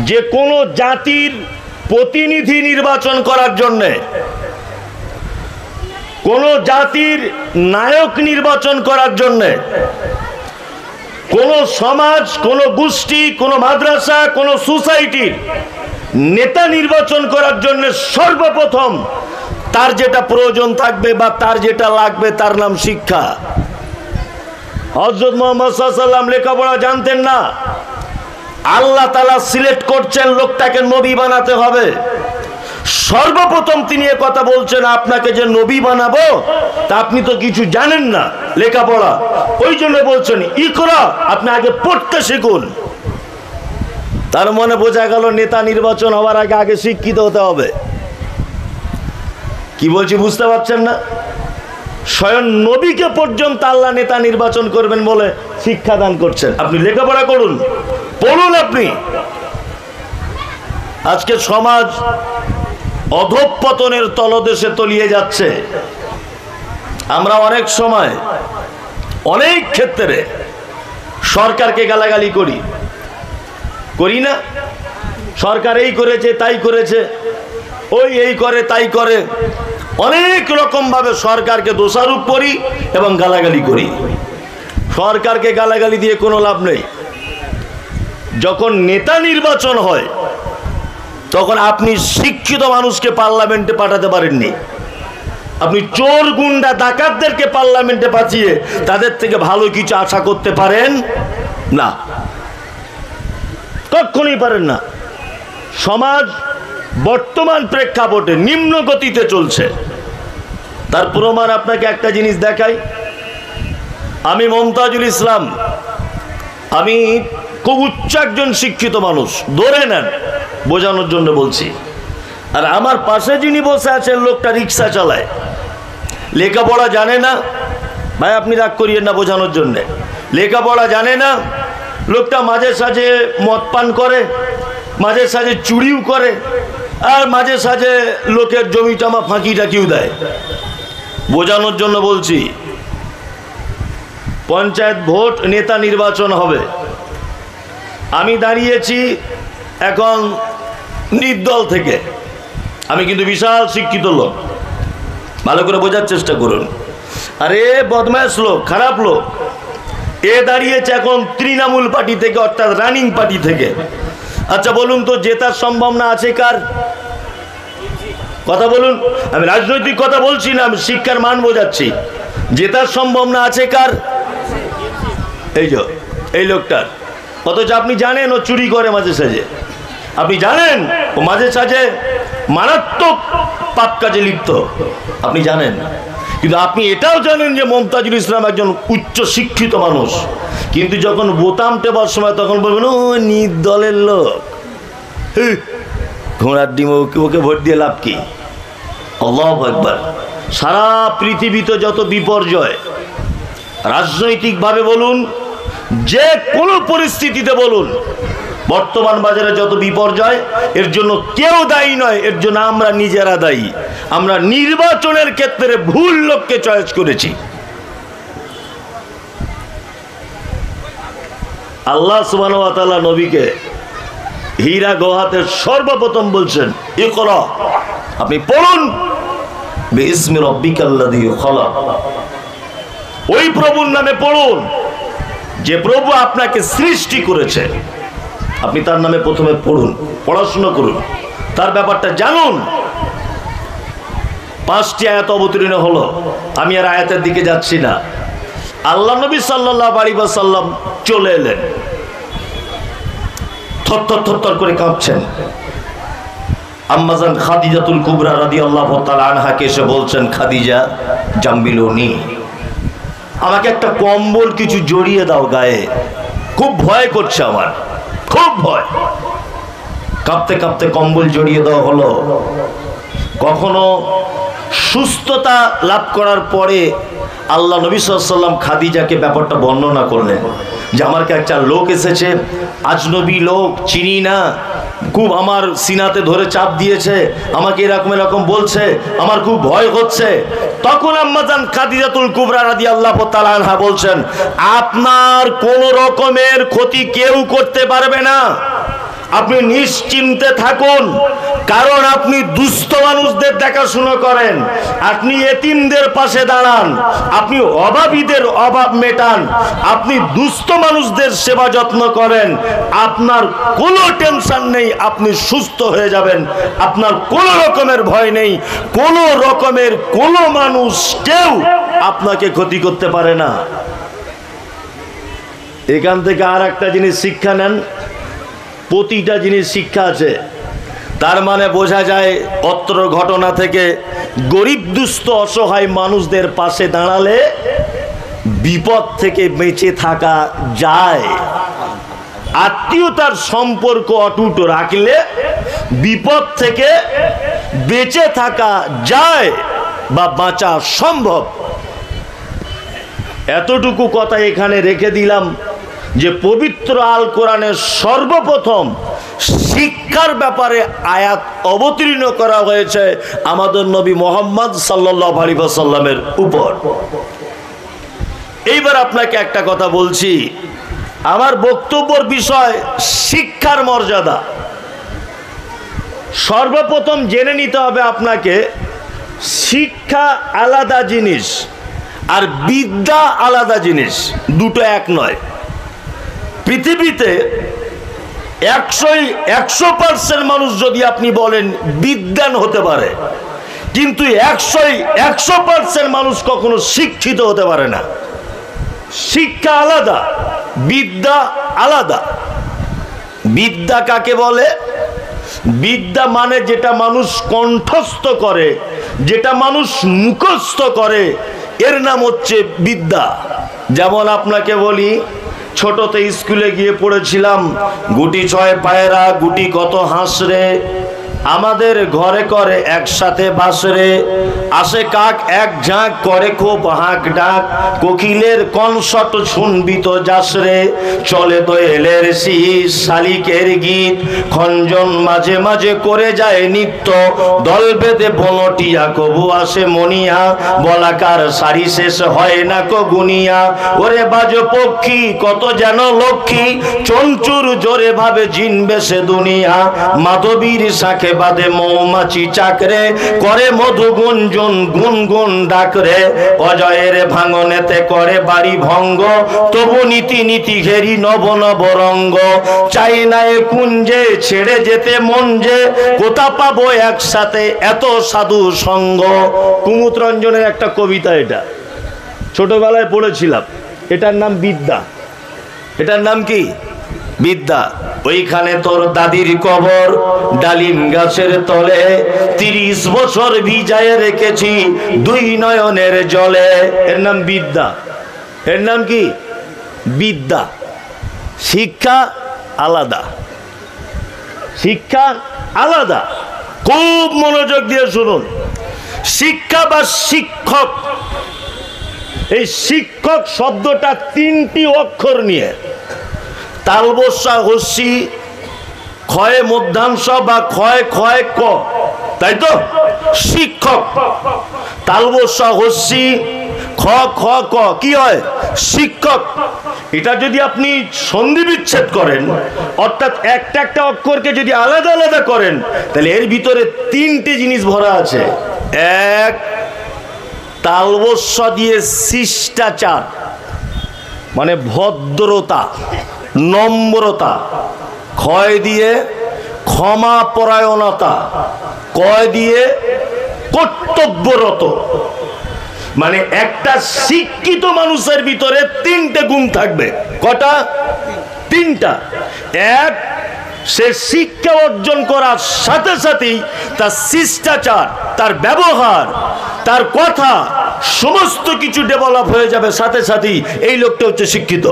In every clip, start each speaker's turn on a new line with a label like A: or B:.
A: যে কোনো জাতির প্রতিনিধি নির্বাচন করার জন্যে, কোনো জাতির নায়ক নির্বাচন করার জন্যে, কোনো সমাজ, কোনো গোষ্ঠী, কোনো মাদ্রাসা, কোনো সোসাইটির নেতা নির্বাচন করার জন্য সর্বপ্রথম তার যেটা প্রয়োজন থাকবে বা তার যেটা লাগবে তার নাম শিক্ষা। হযরত মুহাম্মদ সাল্লাল্লাহু আলাইহি ওয়াসাল্লাম লেখাপড়া জানতেন না, আল্লাহ তাআলা সিলেক্ট করছেন লোকটাকে নবী বানাতে হবে। সর্বপ্রথম তিনি এ কথা বলছেন, আপনাকে যে নবী বানাবো তা আপনি তো কিছু জানেন না লেখাপড়া, ওই জন্য বলছেন ইকরা, আপনি আগে পড়তে শিখুন। তার মনে বোঝা গেল নেতা নির্বাচন হওয়ার আগে আগে শিক্ষিত হতে হবে। কি বলছি বুঝতে পারছেন না? স্বয়ং নবীকে পর্যন্ত আল্লাহ নেতা নির্বাচন করবেন বলে শিক্ষা দান করছেন। আপনি লেখাপড়া করুন, পড়ুন। আপনি আজকে সমাজ অধঃপতনের তলদেশে তলিয়ে যাচ্ছে। আমরা অনেক সময় অনেক ক্ষেত্রে সরকারকে গালাগালি করি, করি না? সরকার এই করেছে, তাই করেছে, ওই এই করে তাই করে, অনেক রকম ভাবে সরকারকে দোষারোপ করি এবং গালাগালি করি। সরকারকে গালাগালি দিয়ে কোনো লাভ নেই। যখন নেতা নির্বাচন হয় তখন আপনি শিক্ষিত মানুষকে পার্লামেন্টে পাঠাতে পারেননি। আপনি চোর গুন্ডা ডাকাতদেরকে পার্লামেন্টে পাঠিয়ে তাদের থেকে ভালো কিছু আশা করতে পারেন না, কখনোই পারেন না। সমাজ বর্তমান প্রেক্ষাপটে নিম্ন গতিতে চলছে। তার প্রমাণ আপনাকে একটা জিনিস দেখাই। আমি মমতাজুল ইসলাম, আমি খুব উচ্চ একজন শিক্ষিত মানুষ, ধরে নেন, বোঝানোর জন্য বলছি। আর আমার পাশে যিনি বসে আছেন লোকটা রিক্সা চালায়, লেখাপড়া জানে না। ভাই আপনি রাগ করিয়েন না, বোঝানোর জন্যে। লেখাপড়া জানে না, লোকটা মাঝে সাঝে মদ পান করে, মাঝে সাঝে চুরিও করে, আর মাঝে সাঝে লোকের জমি জমা ফাঁকি টাকিও দেয়। বোঝানোর জন্য বলছি। পঞ্চায়েত ভোট, নেতা নির্বাচন হবে। আমি দাঁড়িয়েছি এখন নির্দল থেকে। আমি কিন্তু বিশাল শিক্ষিত লোক, ভালো করে বোঝার চেষ্টা করুন। আরে বদমাশ লোক, খারাপ লোক, এ দাঁড়িয়েছে এখন তৃণমূল পার্টি থেকে, অর্থাৎ রানিং পার্টি থেকে। আচ্ছা বলুন তো, জেতার সম্ভাবনা আছে কার? কথা বলুন। আমি রাজনৈতিক কথা বলছি না, আমি শিক্ষার মান বোঝাচ্ছি। জেতার সম্ভাবনা আছে কার? এই যে এই লোকটার। অথচ আপনি জানেন ও চুরি করে মাঝে সাঝে, আপনি জানেন ও মাঝে সাঝে মারাত্মক পাপ কাজে লিপ্ত, আপনি জানেন। কিন্তু আপনি এটাও জানেন যে মমতাজুল ইসলাম একজন উচ্চ শিক্ষিত মানুষ। কিন্তু যখন বোতাম টেপার সময় তখন বলবেন ও নির্দলের লোক, ঘোড়ার ডিম, ওকে ভোট দিয়ে লাভ কি? আল্লাহু আকবার। সারা পৃথিবীতে যত বিপর্যয়, রাজনৈতিকভাবে বলুন, যে কোনো পরিস্থিতিতে বলুন, বর্তমান বাজারে যত বিপর্যয়, এর জন্য কেউ দায়ী নয়, এর জন্য আমরা নিজেরা দায়ী। আমরা নির্বাচনের ক্ষেত্রে ভুল লোককে চয়েস করেছি। আল্লাহ সুবহানাহু ওয়া তাআলা নবীকে হীরা গুহাতে সর্বপ্রথম বলছেন ইকরা, আপনি পড়ুন, বিইসমি রাব্বিকাল্লাযী খালাক, ওই প্রভুর নামে পড়ুন যে প্রভু আপনাকে সৃষ্টি করেছে। আপনি তার নামে প্রথমে পড়ুন, পড়াশোনা করুন, তার ব্যাপারটা জানুন। 5টি আয়াত অবতীর্ণ হলো। আমি আর আয়াতের দিকে যাচ্ছি না। আল্লাহ নবী সাল্লাল্লাহু আলাইহি ওয়াসাল্লাম চলে এলেন, থরথর থরথর করে কাঁপছেন। আম্মাজান খাদিজাতুল কুবরা রাদিয়াল্লাহু তাআলা আনহাকে এসে বলছেন, খাদিজা জাম্বিলুনি, আমাকে একটা কম্বল কিছু জড়িয়ে দাও গায়ে, খুব ভয় করছে আমার, খুব ভয়। কাঁপতে কাঁপতে কম্বল জড়িয়ে দেওয়া হলো। কখনো সুস্থতা লাভ করার পরে আল্লাহ নবী সাল্লাল্লাহু আলাইহি ওয়াসাল্লাম খাদিজাকে ব্যাপারটা বর্ণনা করলেন যে আমার কাছে একটা লোক এসেছে, আজনবী লোক, চিনি না, খুব আমার সিনাতে ধরে চাপ দিয়েছে, আমাকে এরকম এরকম বলছে, আমার খুব ভয় হচ্ছে। তখন আম্মাজান খাদিজাতুল কুবরা রাদিয়াল্লাহু তাআলা আনহা বলছেন, আপনার কোন রকমের ক্ষতি কেউ করতে পারবে না, আপনি নিশ্চিন্তে থাকুন, কারণ আপনি দুস্থ মানুষদের দেখাশোনা করেন, আপনি এতিমদের পাশে দাঁড়ান, আপনি অভাবীদের অভাব মেটান, আপনি দুস্থ মানুষদের সেবা যত্ন করেন, আপনার কোনো টেনশন নেই, আপনি সুস্থ হয়ে যাবেন, আপনার কোনো রকমের ভয় নেই, কোনো রকমের কোনো মানুষ কেউ আপনাকে ক্ষতি করতে পারে না। এখান থেকে আর একটা জিনিস শিক্ষা নেন, প্রতিটা জিনিস শিক্ষা আছে। তার মানে বোঝা যায় অত্র ঘটনা থেকে গরিব দুস্থ অসহায় মানুষদের পাশে দাঁড়ালে বিপদ থেকে বেঁচে থাকা যায়। আত্মীয়তার সম্পর্ক অটুট রাখলে বিপদ থেকে বেঁচে থাকা যায় বা বাঁচা সম্ভব। এতটুকু কথা এখানে রেখে দিলাম যে পবিত্র আল কোরআনের সর্বপ্রথম শিক্ষার ব্যাপারে আয়াত অবতীর্ণ করা হয়েছে আমাদের নবী মুহাম্মদ সাল্লাল্লাহু আলাইহি ওয়াসাল্লামের উপর। এইবার আপনাকে একটা কথা বলছি, আমার বক্তব্যের বিষয় শিক্ষার মর্যাদা। সর্বপ্রথম জেনে নিতে হবে আপনাকে, শিক্ষা আলাদা জিনিস আর বিদ্যা আলাদা জিনিস, দুটো এক নয়। পৃথিবীতে 100% মানুষ যদি আপনি বলেন বিদ্বান হতে পারে, কিন্তু 100% মানুষ কখনো শিক্ষিত হতে পারে না। শিক্ষা আলাদা, বিদ্যা আলাদা। বিদ্যা কাকে বলে? বিদ্যা মানে যেটা মানুষ কণ্ঠস্থ করে, যেটা মানুষ মুখস্থ করে, এর নাম হচ্ছে বিদ্যা। যেমন আপনাকে বলি, ছোটতে স্কুলে গিয়ে পড়েছিলাম, গুটি ছয় পায়রা গুটি কত হাঁসরে, আমাদের ঘরে করে একসাথে বাসরে, আসে কাক এক ঝাঁক করে খুব হাঁক ডাক, কোকিলের কনসট শুনবি তো যাসরে, চলে দোয়েলের শীষ শালিকের গীত, খঞ্জন মাঝে মাঝে করে যায় নিত্য, দল বেঁধে বনটিয়া কবু আসে মনিয়া, বলাকার সারি শেষ হয় না কো গুনিয়া, ওরে বাজ পক্ষী কত যেন লক্ষ্মী, চঞ্চুর জোরে ভাবে জিনবে সে দুনিয়া, মাধবীর শাখে বাদে মৌমাছি চাকরে, করে মধু গুঞ্জন গুনগুন ডাকরে, অজয়ের ভাঙনেতে করে বাড়ি ভঙ্গ, তবু নীতি নীতি ঘেরি নব নব রঙ্গ, চাই না এ কুঞ্জে ছেড়ে যেতে মন যে, কোথা পাবো একসাথে এত সাধু সঙ্গ। কুমুদ রঞ্জনের একটা কবিতা, এটা ছোটবেলায় পড়েছিলাম। এটার নাম বিদ্যা। এটার নাম কি? বিদ্যা। ওইখানে তোর দাদির কবর ডালিম গাছের তলে, 30 বছর ভিজায় রেখেছি দুই নয়নের জলে। এর নাম বিদ্যা। এর নাম কি? বিদ্যা। শিক্ষা আলাদা, শিক্ষা আলাদা। খুব মনোযোগ দিয়ে শুনুন। শিক্ষা বা শিক্ষক, এই শিক্ষক শব্দটা 3টি অক্ষর নিয়ে, তালবস্যা হস্যি ক্ষয় মধ্যাংশ বা ক্ষয় ক্ষয় ক, তাই তো? শিক্ষক। তালবস্যা হস্যি খ খ ক কি হয়? শিক্ষক। এটা যদি আপনি সন্ধি বিচ্ছেদ করেন, অর্থাৎ একটা একটা অক্ষরকে যদি আলাদা আলাদা করেন, তাহলে এর ভিতরে 3টে জিনিস ভরা আছে। এক, তালবস্যা দিয়ে শিষ্টাচার, মানে ভদ্রতা নম্রতা, ক্ষয় দিয়ে ক্ষমা পরায়ণতা, কয় দিয়ে কর্তব্যরত। মানে একটা শিক্ষিত মানুষের ভিতরে 3টে গুণ থাকবে। কটা? 3টা। এক, সে শিক্ষা অর্জন করার সাথে সাথেই তার শিষ্টাচার, তার ব্যবহার, তার কথা সমস্ত কিছু ডেভেলপ হয়ে যাবে সাথে সাথেই। এই লোকটা হচ্ছে শিক্ষিত।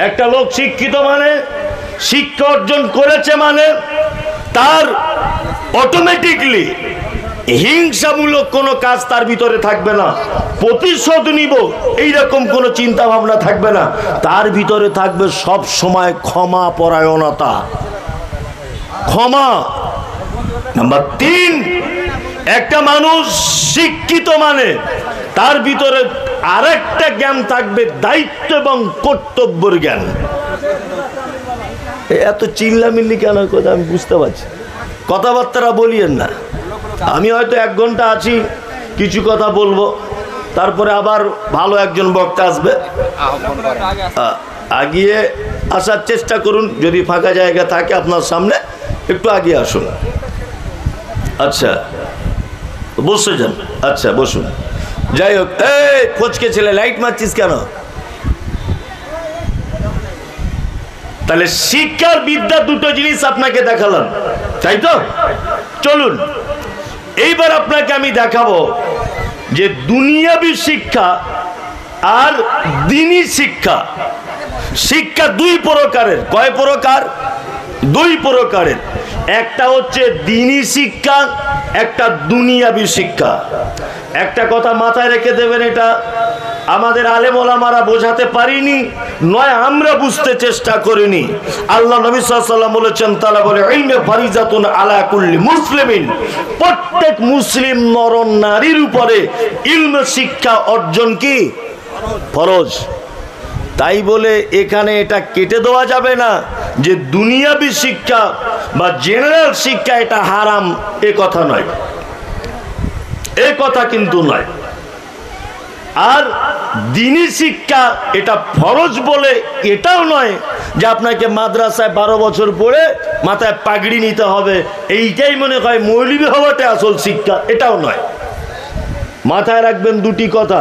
A: একটা লোক শিক্ষিত মানে, শিক্ষা অর্জন করেছে মানে, তার অটোমেটিকলি হিংসামূলক কোনো কাজ তার ভিতরে থাকবে না, প্রতিশোধ নিব এইরকম কোনো চিন্তা ভাবনা থাকবে না। তার ভিতরে থাকবে সব সময় ক্ষমা পরায়ণতা, ক্ষমা। নাম্বার 3, একটা মানুষ শিক্ষিত মানে তার ভিতরে আরেকটা জ্ঞান থাকবে, দায়িত্ব এবং কর্তব্যের জ্ঞান। এত চিল্লামিল্লি কেন কথা আমি বুঝতে পারছি, কথাবার্তারা বলিয়েন না। আমি হয়তো 1 ঘন্টা আছি, কিছু কথা বলবো, তারপরে আবার ভালো একজন বক্তা আসবে, আগিয়ে আসার চেষ্টা করুন। যদি ফাঁকা জায়গা থাকে আপনার সামনে একটু আগিয়ে আসুন। আচ্ছা বসে যান, আচ্ছা বসুন। যাই হোক, এই ফচকে ছেলে লাইট মারছিস কেন? তাহলে শিক্ষার বিদ্যা দুটো জিনিস আপনাকে দেখালাম, তাই তো? চলুন এইবার আপনাকে আমি দেখাবো যে দুনিয়াবী শিক্ষা আর দ্বীনি শিক্ষা। শিক্ষা 2 প্রকারের। কয় প্রকার? 2 প্রকারের। একটা হচ্ছে দ্বীনি শিক্ষা, একটা দুনিয়াবী শিক্ষা। একটা কথা মাথায় রেখে দেবেন, এটা আমাদের আলেম ওলামারা বোঝাতে পারিনি, নয় আমরা বুঝতে চেষ্টা করিনি। আল্লাহ নবী সাল্লাল্লাহু আলাইহি ওয়াসাল্লাম বলেছেন, তালাবুল ইলমি ফারিজাতুন আলা কুল্লি মুসলিমিন, প্রত্যেক মুসলিম নর নারীর উপরে ইলম শিক্ষা অর্জন কি ফরজ। তাই বলে এখানে এটা কেটে দেওয়া যাবে না যে দুনিয়াবী শিক্ষা বা জেনারেল শিক্ষা এটা হারাম, এ কথা নয়, এ কথা কিন্তু নয়। আর দ্বীনি শিক্ষা এটা ফরজ বলে এটাও নয় যে আপনাকে মাদ্রাসায় 12 বছর পড়ে মাথায় পাগড়ি নিতে হবে, এইটাই মনে হয় মৌলবি হওয়াটা আসল শিক্ষা, এটাও নয়। মাথায় রাখবেন 2টি কথা।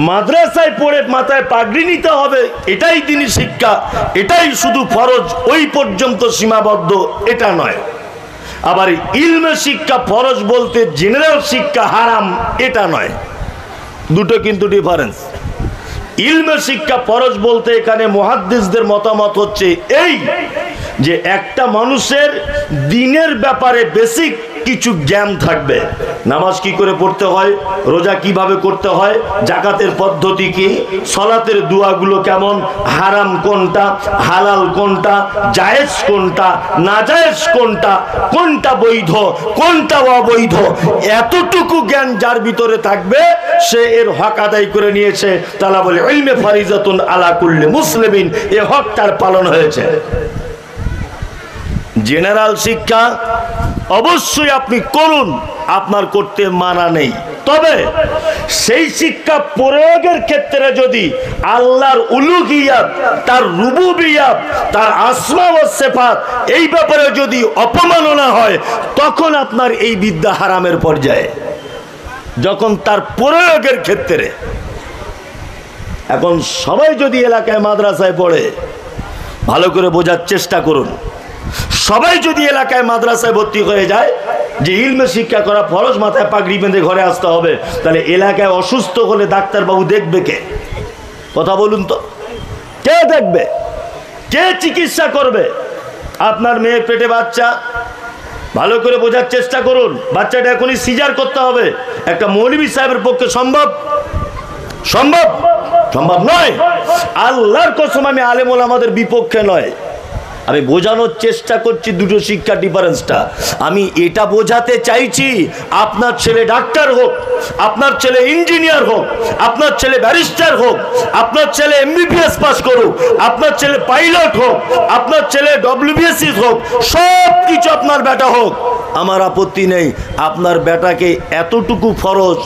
A: মাদ্রাসায় পড়ে মাথায় পাগড়ি নিতে হবে এটাই দ্বীনি শিক্ষা, এটাই শুধু ফরজ, ওই পর্যন্ত সীমাবদ্ধ, এটা নয়। আবার ইলমে শিক্ষা ফরজ বলতে জেনারেল শিক্ষা হারাম, এটা নয়। দুটো কিন্তু ডিফারেন্স। ইলমে শিক্ষা ফরজ বলতে এখানে মুহাদ্দিসদের মতামত হচ্ছে এই যে একটা মানুষের দ্বীনের ব্যাপারে বেসিক কিছু জ্ঞান থাকবে। নামাজ কি করে পড়তে হয়, রোজা কিভাবে করতে হয়, জাকাতের পদ্ধতি কি, সালাতের দোয়াগুলো কেমন, হারাম কোনটা, হালাল কোনটা, জায়েজ কোনটা, নাজায়েজ কোনটা, কোনটা বৈধ কোনটা অবৈধ, এতটুকু জ্ঞান যার ভিতরে থাকবে সে এর হক আদায় করে নিয়েছে। তালাবুল ইলমি ফারিজাতুন আলা কুল্লি মুসলিমিন, এ হক তার পালন হয়েছে। জেনারেল শিক্ষা অবশ্যই আপনি করুন, আপনার করতে মানা নেই, তবে সেই শিক্ষা প্রয়োগের ক্ষেত্রে যদি আল্লাহর উলুহিয়াত, তার রুবুবিয়াত, তার আসমা ও সিফাত এই ব্যাপারে যদি অপমাননা হয়, তখন আপনার এই বিদ্যা হারামের পর্যায়ে, যখন তার প্রয়োগের ক্ষেত্রে। এখন সবাই যদি এলাকায় মাদ্রাসায় পড়ে, ভালো করে বোঝার চেষ্টা করুন, সবাই যদি এলাকায় মাদ্রাসায় ভর্তি হয়ে যায় যে ইলমে শিক্ষা করা ফরজ, মাথায় পাগড়ি বেঁধে ঘরে আসতে হবে, তাহলে এলাকায় অসুস্থ হলে ডাক্তারবাবু দেখবে কে? কথা বলুন তো, কে দেখবে, কে চিকিৎসা করবে? আপনার মেয়ের পেটে বাচ্চা, ভালো করে বোঝার চেষ্টা করুন, বাচ্চাটা এখনই সিজার করতে হবে, একটা মৌলভী সাহেবের পক্ষে সম্ভব? সম্ভব? সম্ভব নয়। আল্লাহর কসম আমি আলেম ওলামাদের বিপক্ষে নয়, আমি বোঝানোর চেষ্টা করছি দুটো শিক্ষা ডিফারেন্সটা। আমি এটা বোঝাতে চাইছি, আপনার ছেলে ডাক্তার হোক, আপনার ছেলে ইঞ্জিনিয়ার হোক, আপনার ছেলে ব্যারিস্টার হোক, আপনার ছেলে MBBS পাস করুক, আপনার ছেলে পাইলট হোক, আপনার ছেলে WBSC হোক, সব কিছু আপনার বেটা হোক, আমার আপত্তি নেই। আপনার বেটাকে এতটুকু ফরজ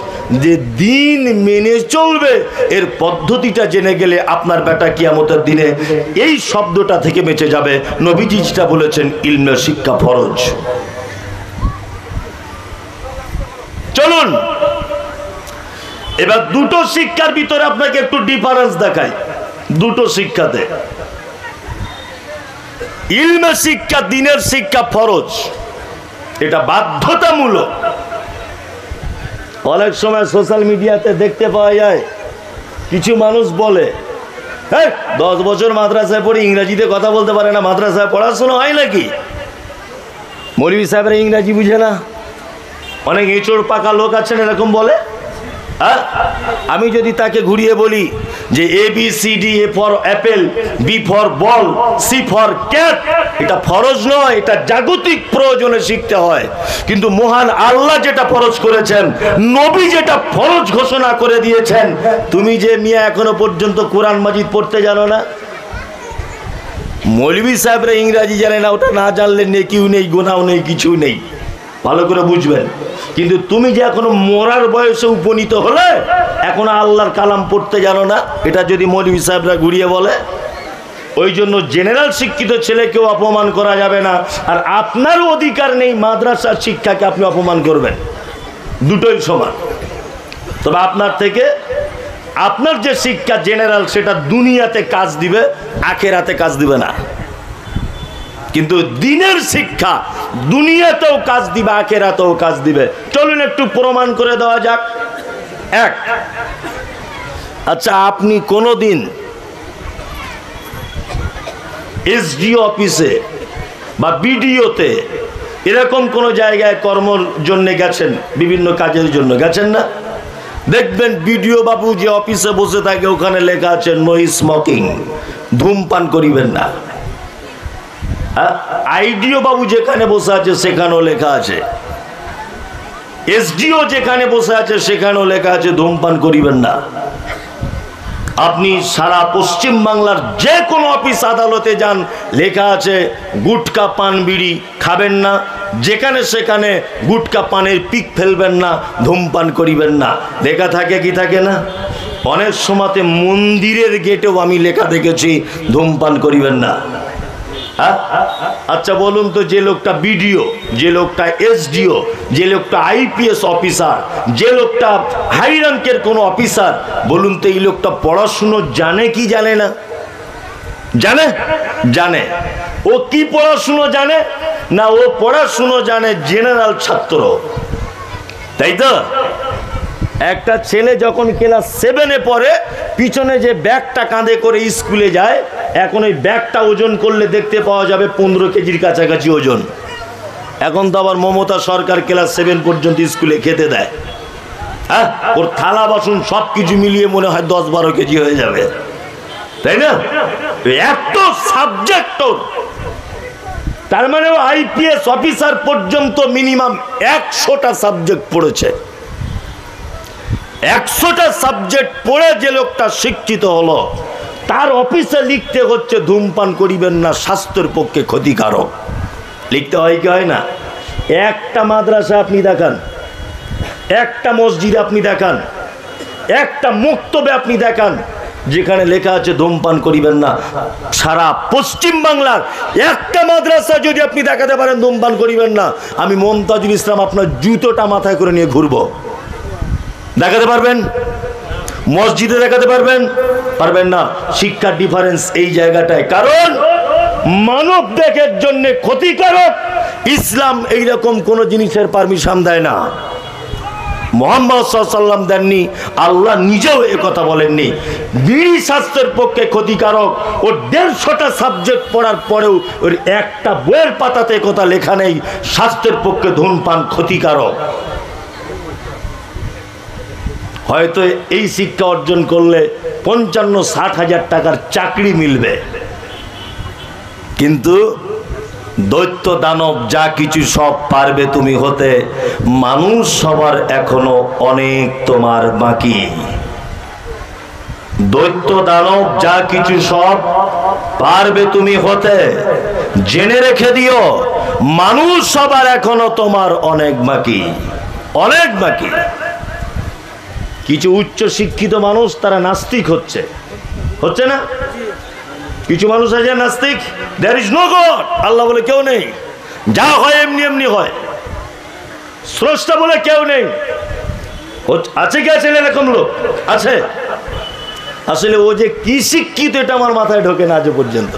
A: যে দিন মেনে চলবে, এর পদ্ধতিটা জেনে গেলে আপনার বেটা কিয়ামতের দিনে এই শব্দটা থেকে বেঁচে যাবে। নবীজি যেটা বলেছেন, ইলমের শিক্ষা ফরজ। চলুন এবার দুটো শিক্ষার ভিতরে আপনাকে একটু ডিফারেন্স দেখাই। দুটো শিক্ষাতে ইলমের শিক্ষা, দ্বীনের শিক্ষা ফরজ, এটা বাধ্যতামূলক। অনেক সময় সোশ্যাল মিডিয়াতে দেখতে পাওয়া যায় কিছু মানুষ বলে, 10 বছর মাদ্রাসায় পড়ে ইংরেজিতে কথা বলতে পারে না, মাদ্রাসায় পড়াশোনা হয় নাকি? মৌলভী সাহেবরা ইংরাজি বুঝে না? অনেক এঁচড় পাকা লোক আছেন এরকম বলে। আমি যদি তাকে ঘুরিয়ে বলি যে ABCD, A for Apple, B for ball, C for cat, এটা ফরজ নয়, এটা জাগতিক প্রয়োজনে শিখতে হয়। কিন্তু মহান আল্লাহ যেটা ফরজ করেছেন, নবী যেটা ফরজ ঘোষণা করে দিয়েছেন, তুমি যে মিয়া এখনো পর্যন্ত কোরআন মাজিদ পড়তে জানো না, মৌলভী সাহেবরা ইংরাজি জানে না, ওটা না জানলে নেকিও নেই, গুনাও নেই, কিছু নেই, ভালো করে বুঝবেন। কিন্তু তুমি যে এখনো মরার বয়সে উপনীত হলে এখনো আল্লাহর কালাম পড়তে জানো না, এটা যদি মৌলভী সাহেবরা ঘুরিয়ে বলে। ওই জন্য জেনারেল শিক্ষিত ছেলেকেও অপমান করা যাবে না, আর আপনার অধিকার নেই মাদ্রাসার শিক্ষাকে আপনি অপমান করবেন, দুটোই সমান। তবে আপনার থেকে আপনার যে শিক্ষা জেনারেল সেটা দুনিয়াতে কাজ দিবে, আখেরাতে কাজ দিবে না। কিন্তু দিনের শিক্ষা দুনিয়াতেও কাজ দিবে, আখেরাতেও কাজ দিবে। চলুন একটু প্রমাণ করে দেওয়া যাক। এক, আচ্ছা আপনি কোনোদিন এসডিও অফিসে বা বিডিওতে এরকম কোনো জায়গায় কর্মর জন্য গেছেন, বিভিন্ন কাজের জন্য গেছেন না? দেখবেন বিডিও বাবু যে অফিসে বসে থাকে ওখানে লেখা আছে নো স্মোকিং, ধূমপান করিবেন না। আইডিও বাবু যেখানে বসে আছে সেখানেও লেখা আছে, এসডিও যেখানে বসে আছে সেখানেও লেখা আছে ধূমপান করিবেন না। আপনি সারা পশ্চিম বাংলার যে কোনো অফিস আদালতে যান, লেখা আছে গুটকা পান বিড়ি খাবেন না, যেখানে সেখানে গুটকা পানের পিক ফেলবেন না, ধূমপান করিবেন না, লেখা থাকে কি থাকে না? অনেক সময়তে মন্দিরের গেটেও আমি লেখা দেখেছি ধূমপান করিবেন না। আচ্ছা বলুন তো, যে লোকটা বিডিও, যে লোকটা এসডিও, যে লোকটা আইপিএস অফিসার, যে লোকটা হাই র্যাঙ্কের কোনো অফিসার, বলুন তো এই লোকটা পড়াশুনো জানে কি জানে না? জানে? জানে। ও কি পড়াশুনো জানে না? ও পড়াশুনো জানে জেনারেল ছাত্র, তাই তো? একটা ছেলে যখন ক্লাস 7-এ পড়ে, পিছনে যে ব্যাগটা কাঁধে করে স্কুলে যায়, এখন ওই ব্যাগটা ওজন করলে দেখতে পাওয়া যাবে 15 কেজির কাছাকাছি ওজন। এখন তো আবার মমতা সরকার ক্লাস 7 পর্যন্ত স্কুলে খেতে দেয়। হ্যাঁ, ওর থালা বাসন সব কিছু মিলিয়ে মনে হয় 10-12 কেজি হয়ে যাবে, তাই না? এত সাবজেক্ট ওর, তার মানে ও আইপিএস অফিসার পর্যন্ত মিনিমাম 100টা সাবজেক্ট পড়েছে। 100টা সাবজেক্ট পড়ে যে লোকটা শিক্ষিত হলো, তার অফিসে লিখতে হচ্ছে ধূমপান করিবেন না, স্বাস্থ্যের পক্ষে ক্ষতিকারক। লিখতে হয় কি হয় না? একটা মাদ্রাসা আপনি দেখান, একটা মসজিদ আপনি দেখান, একটা মক্তবে আপনি দেখান যেখানে লেখা আছে ধূমপান করিবেন না। সারা পশ্চিম বাংলার একটা মাদ্রাসা যদি আপনি দেখাতে পারেন ধূমপান করিবেন না, আমি মমতাজুল ইসলাম আপনার জুতোটা মাথায় করে নিয়ে ঘুরবো। দেখাতে পারবেন? মসজিদে দেখাতে পারবেন? পারবেন না। শিক্ষার ডিফারেন্স এই জায়গাটায়, কারণ মানব দেহের জন্য ক্ষতিকারক। ইসলাম এইরকম কোন জিনিসের পারমিশন দেয় না। মুহাম্মদ সাল্লাল্লাহু আলাইহি ওয়াসাল্লাম দেননি, আল্লাহ নিজেও একথা বলেননি। বিড়ি স্বাস্থ্যের পক্ষে ক্ষতিকারক। ও 150টা সাবজেক্ট পড়ার পরেও ওর একটা বইয়ের পাতাতে একথা লেখা নেই স্বাস্থ্যের পক্ষে ধূমপান ক্ষতিকারক। হয়তো এই শিক্ষা অর্জন করলে 55-60 হাজার টাকার চাকরি মিলবে, কিন্তু দৈত্য দানব যা কিছু সব পারবে তুমি হতে, মানুষ সবার এখনো অনেক তোমার বাকি। দৈত্য দানব যা কিছু সব পারবে তুমি হতে, জেনে রেখে দিও মানুষ সবার এখনো তোমার অনেক বাকি, অনেক বাকি। কিছু উচ্চ শিক্ষিত মানুষ তারা নাস্তিক হচ্ছে, হচ্ছে না? কিছু মানুষ আছে নাস্তিক, দেয়ার ইজ নো গড, আল্লাহ বলে কেউ নেই, যা হয় এমনি এমনি হয়, স্রষ্টা বলে কেউ নেই। আছে কি আছে এরকম লোক? আছে। আসলে ও যে কি শিক্ষিত এটা আমার মাথায় ঢোকে না আজ পর্যন্ত।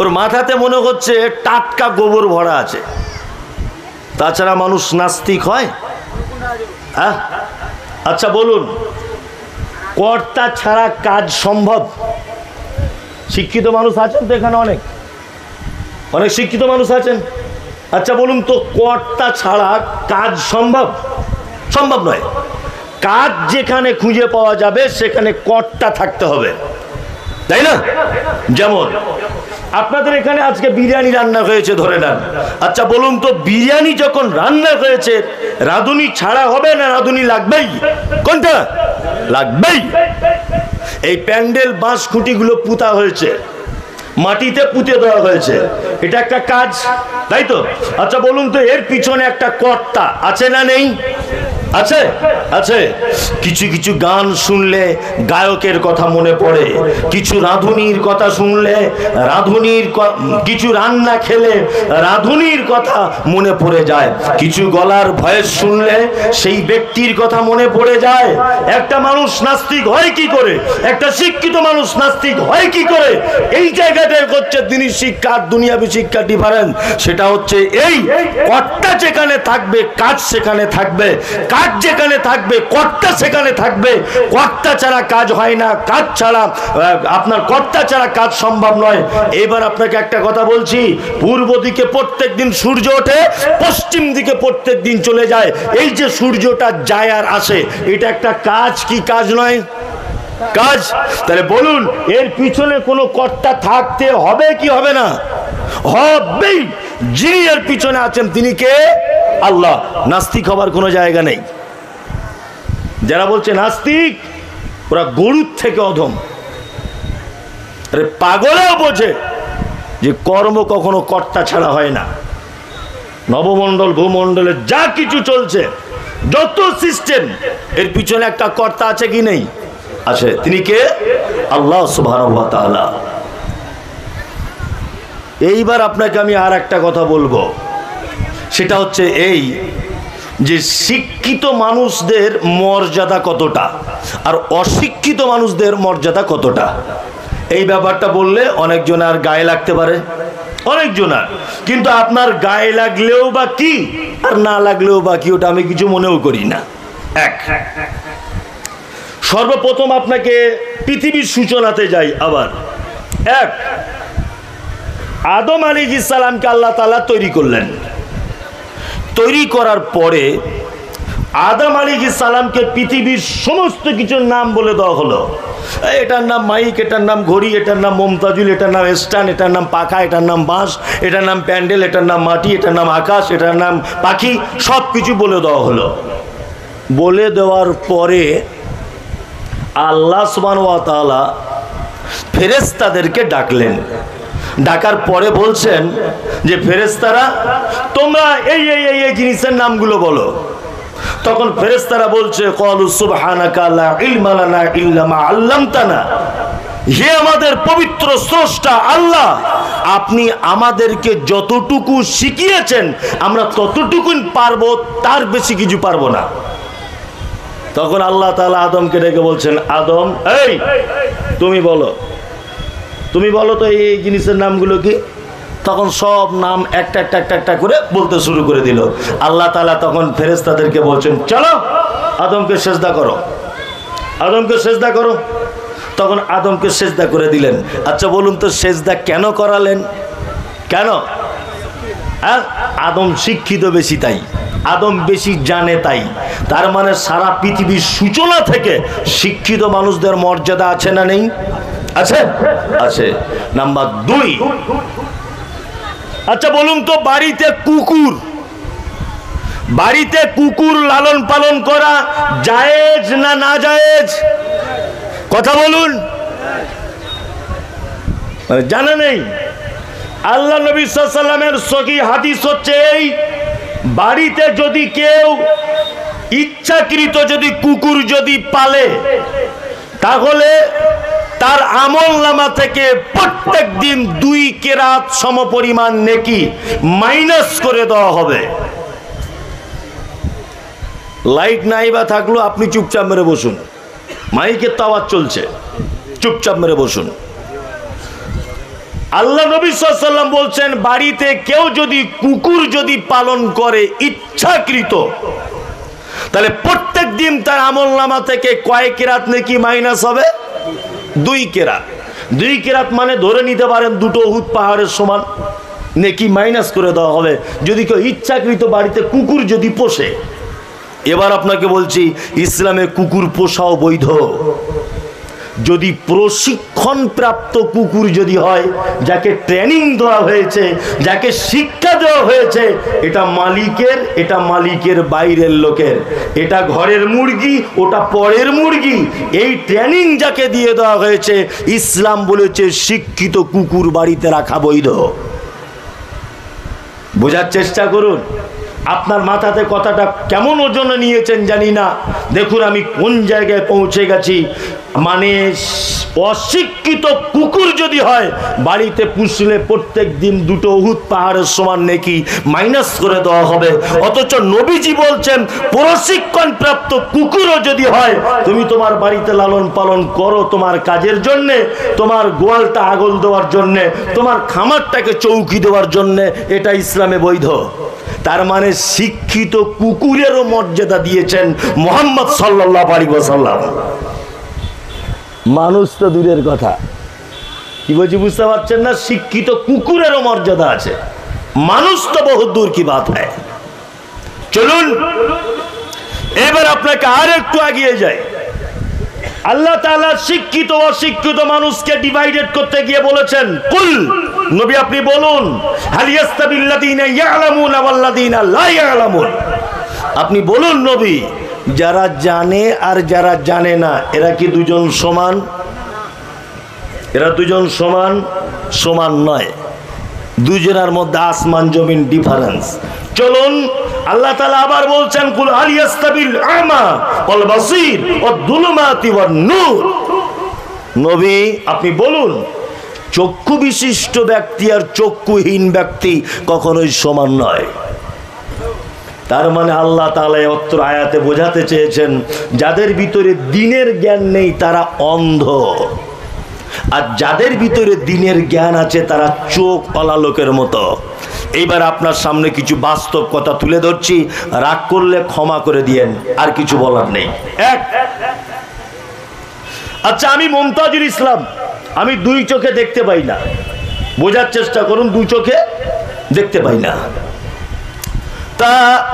A: ওর মাথাতে মনে হচ্ছে টাটকা গোবর ভরা আছে। তাছাড়া মানুষ নাস্তিক হয়? হ্যাঁ, আচ্ছা বলুন, কর্তা ছাড়া কাজ সম্ভব? শিক্ষিত মানুষ আছেন তো এখানে, অনেক অনেক শিক্ষিত মানুষ আছেন। আচ্ছা বলুন তো, কর্তা ছাড়া কাজ সম্ভব? সম্ভব নয়। কাজ যেখানে খুঁজে পাওয়া যাবে সেখানে কর্তা থাকতে হবে, তাই না? যেমন আপনাদের এখানে আজকে বিরিয়ানি রান্না হয়েছে ধরে নেন। আচ্ছা বলুন তো, বিরিয়ানি যখন রান্না হয়েছে রাঁধুনি ছাড়া হবে না রাঁধুনি লাগবেই? কোনটা লাগবেই? এই প্যান্ডেল বাঁশ খুঁটিগুলো পুঁতা হয়েছে, মাটিতে পুঁতে দেওয়া হয়েছে, এটা একটা কাজ, তাই তো? আচ্ছা বলুন তো, এর পিছনে একটা কর্তা আছে না নেই? আছে, আছে। কিছু কিছু গান শুনলে গায়কের কথা মনে পড়ে, কিছু রাঁধুনির কথা শুনলে রাঁধুনির, কিছু রান্না খেলে রাঁধুনির কথা মনে পড়ে যায়, কিছু গলার ভয়েস শুনলে সেই ব্যক্তির কথা মনে পড়ে যায়। একটা মানুষ নাস্তিক হয় কি করে? একটা শিক্ষিত মানুষ নাস্তিক হয় কি করে? এই জায়গাটায় হচ্ছে দিনী শিক্ষা আর দুনিয়াবী শিক্ষা ডিফারেন্স। সেটা হচ্ছে এই, কর্তা যেখানে থাকবে কাজ সেখানে থাকবে, কাজ যেখানে থাকবে কর্তা সেখানে থাকবে। কর্তা ছাড়া কাজ হয় না, কাজ ছাড়া আপনার কর্তা ছাড়া কাজ সম্ভব নয়। এবার আপনাকে একটা কথা বলছি, পূর্ব দিকে প্রত্যেক দিন সূর্য ওঠে, পশ্চিম দিকে প্রত্যেক দিন চলে যায়। এই যে সূর্যটা যায় আর আসে, এটা একটা কাজ কি কাজ নয়? কাজ। তাহলে বলুন, এর পিছনে কোনো কর্তা থাকতে হবে কি হবে না? হবেই। যিনি এর পিছনে আছেন তিনি কে? আল্লাহ। নাস্তিক হবার কোনো জায়গা নেই। যারা বলছে নাস্তিক, ওরা গরুর থেকে অধম। আরে পাগলেও বোঝে যে কর্ম কখনো কর্তা ছাড়া হয় না। নবমণ্ডল ভূমণ্ডলে যা কিছু চলছে, যত সিস্টেম, এর পিছনে একটা কর্তা আছে কি নেই? আছে। তিনি কে? আল্লাহ সুবহানাহু ওয়া তাআলা। এইবার আপনাকে আমি আর একটা কথা বলবো, সেটা হচ্ছে এই যে শিক্ষিত মানুষদের মর্যাদা কতটা আর অশিক্ষিত মানুষদের মর্যাদা কতটা। এই ব্যাপারটা বললে অনেকজনের গায়ে লাগতে পারে, অনেকজনের, কিন্তু আপনার গায়ে লাগলেও বা কি আর না লাগলেও বা কি, ওটা আমি কিছু মনেও করি না। এক, সর্বপ্রথম আপনাকে পৃথিবীর সূচনাতে যাই। আবার এক, আদম আলাইহিস সালামকে আল্লাহ তাআলা তৈরি করলেন। তৈরি করার পরে আদম আলাইহিস সালামকে পৃথিবীর সমস্ত কিছুর নাম বলে দেওয়া হলো। এটার নাম মাইক, এটার নাম ঘড়ি, এটার নাম মমতাজুল, এটার নাম স্ট্যান্ড, এটার নাম পাখা, এটার নাম বাঁশ, এটার নাম প্যান্ডেল, এটার নাম মাটি, এটার নাম আকাশ, এটার নাম পাখি, সব কিছু বলে দেওয়া হলো। বলে দেওয়ার পরে আল্লাহ সুবহানাহু ওয়া তাআলা ফেরেশতাদেরকে ডাকলেন। ডাকার পরে বলছেন যে ফেরেশতারা তোমরা এই এই এই এই জিনিসের নামগুলো বলো। তখন ফেরেশতারা বলছে ক্বালু সুবহানাকা লা ইলমা লানা ইল্লা মা আল্লামতানা, হে আমাদের পবিত্র স্রষ্টা আল্লাহ, আপনি আমাদেরকে যতটুকু শিখিয়েছেন আমরা ততটুকুই পারবো, তার বেশি কিছু পারবো না। তখন আল্লাহ তাআলা আদমকে ডেকে বলছেন, আদম এই তুমি বলো, তুমি বলো তো এই জিনিসের নামগুলো কি। তখন সব নাম একটা একটা একটা একটা করে বলতে শুরু করে দিল। আল্লাহ তাআলা তখন ফেরেশতাদেরকে বলছেন, চলো আদমকে সেজদা করো, আদমকে সেজদা করো। তখন আদমকে সেজদা করে দিলেন। আচ্ছা বলুন তো, সেজদা কেন করালেন? কেন? আদম শিক্ষিত বেশি তাই, আদম বেশি জানে তাই। তার মানে সারা পৃথিবীর সূচনা থেকে শিক্ষিত মানুষদের মর্যাদা আছে না নেই? আছে, আছে। নাম্বার দুই, আচ্ছা বলুন তো, বাড়িতে কুকুর, বাড়িতে কুকুর লালন পালন করা জায়েজ না না জায়েজ? কথা বলুন। জানা নেই? আল্লাহ নবী সাল্লাল্লাহু আলাইহি ওয়াসাল্লামের সহিহ হাদিস হচ্ছে এই, বাড়িতে যদি কেউ ইচ্ছাকৃত যদি কুকুর যদি পালে, তাহলে তার আমলনামা থেকে প্রত্যেক দিন 2 কেরাত সমপরিমাণ নেকি মাইনাস করে দেওয়া হবে। লাইট নাই বা থাকলো, আপনি চুপচাপ মেরে বসুন, মাইকের তো আওয়াজ চলছে, চুপচাপ মেরে বসুন। আল্লাহ নবী সাল্লাল্লাহু আলাইহি ওয়াসাল্লাম বলছেন, বাড়িতে কেউ যদি কুকুর যদি পালন করে ইচ্ছাকৃত, তাহলে প্রত্যেক দিন তার আমলনামা থেকে কয় কেরাত নেকি মাইনাস হবে? 2 কেরাত। 2 কেরাত মানে ধরে নিতে পারেন 2টো উহুদ পাহাড়ের সমান নেকি মাইনাস করে দেওয়া হবে যদি কেউ ইচ্ছাকৃত বাড়িতে কুকুর যদি পোষে। এবার আপনাকে বলছি, ইসলামে কুকুর পোষাও বৈধ। যদি প্রশিক্ষণ প্রাপ্ত কুকুর যদি হয়, যাকে ট্রেনিং দেওয়া হয়েছে, যাকে শিক্ষা দেওয়া হয়েছে, এটা মালিকের বাইরের লোকের, এটা ঘরের মুরগি, ওটা পরের মুরগি, এই ট্রেনিং যাকে দিয়ে দেওয়া হয়েছে, ইসলাম বলেছে শিক্ষিত কুকুর বাড়িতে রাখা বৈধ। বোঝার চেষ্টা করুন। আপনার মাথাতে কথাটা কেমন ওজনে নিয়েছেন জানি না। দেখুন আমি কোন জায়গায় পৌঁছে গেছি। মানে অশিক্ষিত কুকুর যদি হয়, বাড়িতে পুষলে প্রত্যেক দিন 2টো উহুদ পাহাড়ের সমান নেকি মাইনাস করে দেওয়া হবে। অথচ নবীজি বলছেন প্রশিক্ষণ প্রাপ্ত কুকুরও যদি হয়, তুমি তোমার বাড়িতে লালন পালন করো তোমার কাজের জন্যে, তোমার গোয়ালটা আগল দেওয়ার জন্যে, তোমার খামারটাকে চৌকি দেওয়ার জন্যে, এটা ইসলামে বৈধ। তার মানে শিক্ষিত কুকুরেরও মর্যাদা দিয়েছেন মুহাম্মদ সাল্লাল্লাহু আলাইহি ওয়াসাল্লাম। মানুষ তো দূরের কথা, কি বলছি বুঝতে পারছেন না? শিক্ষিত কুকুরেরও মর্যাদা আছে, মানুষ তো বহুত দূর কি বাত হয়। চলুন এবার আপনাকে আর একটু এগিয়ে যাই। আল্লাহ তাআলা শিক্ষিত অশিক্ষিত মানুষকে ডিভাইডেড করতে গিয়ে বলেছেন, কুল, নবী আপনি বলুন, হাল ইয়াস্তাবিল্লাযীনা ইয়ালামুনা ওয়াল্লাযীনা লা ইয়ালামুন। আপনি বলুন নবী, যারা জানে আর যারা জানে না, এরা কি দুজন সমান? এরা দুজন সমান? সমান নয়, দুজনের মধ্যে আসমান জমিন ডিফারেন্স। চলুন আল্লাহ তাআলা আবার বলছেন, কুল হাল ইয়াস্তাবিল আমা ওয়াল বাসীর ওয়াদ দুলুমাতি ওয়ান নূর। নবী আপনি বলুন, চক্ষু বিশিষ্ট ব্যক্তি আর চক্ষুহীন ব্যক্তি কখনোই সমান নয়। তার মানে আল্লাহ তাআলা অত্র আয়াতে বোঝাতে চেয়েছেন, যাদের ভিতরে দ্বীনের জ্ঞান নেই তারা অন্ধ, আর যাদের ভিতরে দ্বীনের জ্ঞান আছে তারা চোখওয়ালা লোকের মতো। এইবার আপনার সামনে কিছু বাস্তব কথা তুলে ধরছি, রাগ করলে ক্ষমা করে দিয়েন, আর কিছু বলার নেই। আচ্ছা, আমি মুমতাজুল ইসলাম, আমি 2 চোখে দেখতে পাই না। বোঝার চেষ্টা করুন, 2 চোখে দেখতে পাই না। তা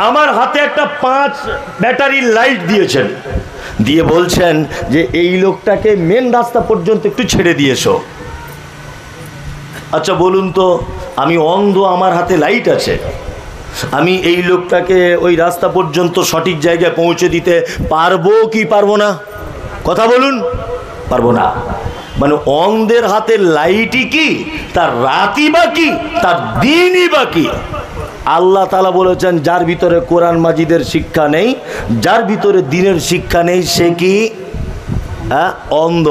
A: আমার হাতে একটা 5 ব্যাটারির লাইট দিয়েছেন, দিয়ে বলছেন যে এই লোকটাকে মেন রাস্তা পর্যন্ত একটু ছেড়ে দিয়েছো। আচ্ছা বলুন তো, আমি অন্ধ, আমার হাতে লাইট আছে, আমি এই লোকটাকে ওই রাস্তা পর্যন্ত সঠিক জায়গায় পৌঁছে দিতে পারবো কি পারবো না? কথা বলুন, পারবো না। মানে অন্ধের হাতে লাইটই কি, তার রাতই বাকি, তার দিনই বাকি। আল্লাহ তাআলা বলেছেন, যার ভিতরে কোরআন মাজিদের শিক্ষা নেই, যার ভিতরে দ্বীনের শিক্ষা নেই, সে কি অন্ধ,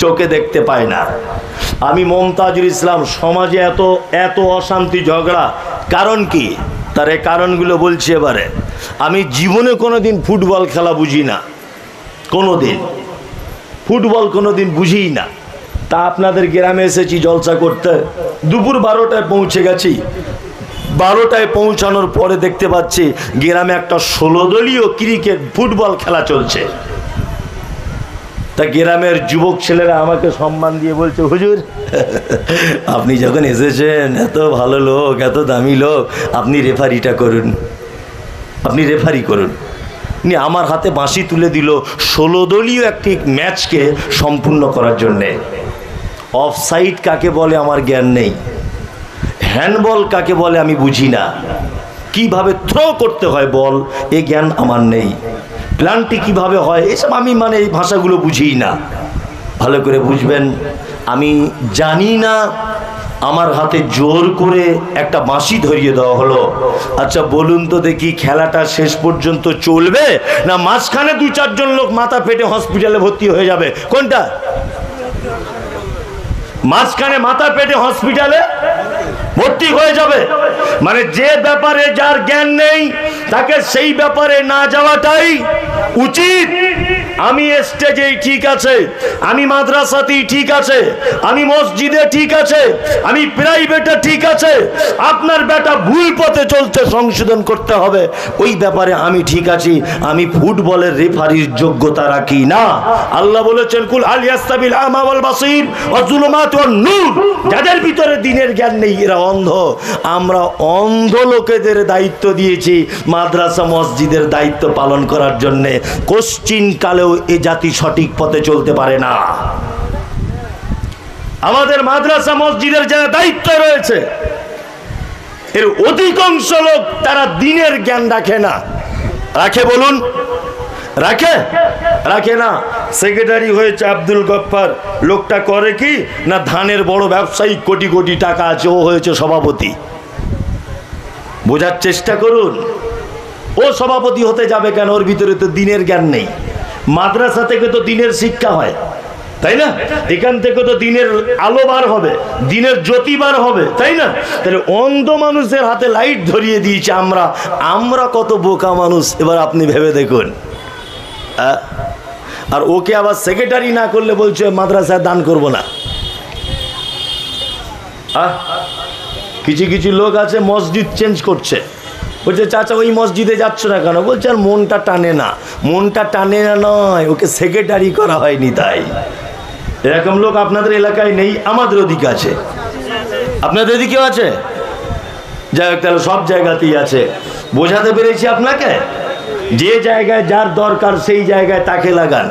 A: চোখে দেখতে পায় না। আমি মুমতাজুল ইসলাম, সমাজে এত এত অশান্তি ঝগড়া, কারণ কি? তার এই কারণগুলো বলছি এবারে। আমি জীবনে কোনোদিন ফুটবল খেলা বুঝি না, কোনোদিন ফুটবল কোনোদিন বুঝিই না। তা আপনাদের গ্রামে এসেছি জলসা করতে, দুপুর 12টায় পৌঁছে গেছি। 12টায় পৌঁছানোর পরে দেখতে পাচ্ছি গ্রামে একটা 16 দলীয় ক্রিকেট ফুটবল খেলা চলছে। তা গ্রামের যুবক ছেলেরা আমাকে সম্মান দিয়ে বলছে, হুজুর আপনি যখন এসেছেন, এত ভালো লোক, এত দামি লোক, আপনি রেফারিটা করুন, আপনি রেফারি করুন। আমার হাতে বাঁশি তুলে দিল 16 দলীয় একটি ম্যাচকে সম্পূর্ণ করার জন্যে। অফসাইড কাকে বলে আমার জ্ঞান নেই, হ্যান্ডবল কাকে বলে আমি বুঝি না, কিভাবে থ্রো করতে হয় বল এই জ্ঞান আমার নেই, প্ল্যানটি কিভাবে হয় এসব আমি মানে এই ভাষাগুলো বুঝিই না। ভালো করে বুঝবেন, আমি জানি না, আমার হাতে জোর করে একটা বাঁশি ধরিয়ে দেওয়া হলো। আচ্ছা বলুন তো দেখি, খেলাটা শেষ পর্যন্ত চলবে না মাঝখানে 2-4 জন লোক মাথা ফেটে হসপিটালে ভর্তি হয়ে যাবে? কোনটা? মাঝখানে মাথা পেটে হসপিটালে ভর্তি হয়ে যাবে। মানে যে ব্যাপারে যার জ্ঞান নেই তাকে সেই ব্যাপারে না যাওয়াটাই উচিত। আমি স্টেজেই ঠিক আছে, আমি মাদ্রাসাতেই ঠিক আছে, আমি মসজিদে ঠিক আছে, আমি প্রাইভেটে ঠিক আছে। আপনার বেটা ভুল পথে চলতে সংশোধন করতে হবে, ওই ব্যাপারে আমি ঠিক আছি। আমি ফুটবলের রেফারির যোগ্যতা রাখি না। আল্লাহ বলেছেন, কুল হাল ইয়াস্তাবিল আমা ওয়াল বাসীর ওয়াজ যুলুমাত ওয়ান নূর। যাদের ভিতরে দ্বীনের জ্ঞান নেই এরা অন্ধ। আমরা অন্ধ লোকেদের দায়িত্ব দিয়েছি মাদ্রাসা মসজিদের দায়িত্ব পালন করার জন্যে। কোশ্চিন কালেও করলেও এ জাতি সঠিক পথে চলতে পারে না। আমাদের মাদ্রাসা মসজিদের যারা দায়িত্ব রয়েছে এর অধিকাংশ লোক তারা দিনের জ্ঞান রাখে না। রাখে বলুন? রাখে? রাখে না। সেক্রেটারি হয়েছে আব্দুল গফফার, লোকটা করে কি না, ধানের বড় ব্যবসায়ী, কোটি কোটি টাকা আছে, ও হয়েছে সভাপতি। বোঝার চেষ্টা করুন, ও সভাপতি হতে যাবে কেন? ওর ভিতরে তো দিনের জ্ঞান নেই। মাদ্রাসা থেকে তো দিনের শিক্ষা হয়, তাই না? এখান থেকে তো দিনের আলো বার হবে, দিনের জ্যোতি বার হবে, তাই না? তাহলে অন্ধ মানুষের হাতে লাইট ধরিয়ে দিয়েছে আমরা। আমরা কত বোকা মানুষ এবার আপনি ভেবে দেখুন। আর ওকে আবার সেক্রেটারি না করলে বলছে মাদ্রাসায় দান করব না। কিছু কিছু লোক আছে মসজিদ চেঞ্জ করছে, বলছে চাচা ওই মসজিদে যাচ্ছ না কেন? বলছে আর মনটা টানে না। মনটা টানে না নয়, ওকে সেক্রেটারি করা হয়নি তাই। এরকম লোক আপনাদের এলাকায় নেই, আমাদের ওদিকে আছে। আপনাদের এদিকেও আছে? যাই হোক, তাহলে সব জায়গাতেই আছে। বোঝাতে পেরেছি আপনাকে? যে জায়গায় যার দরকার সেই জায়গায় তাকে লাগান।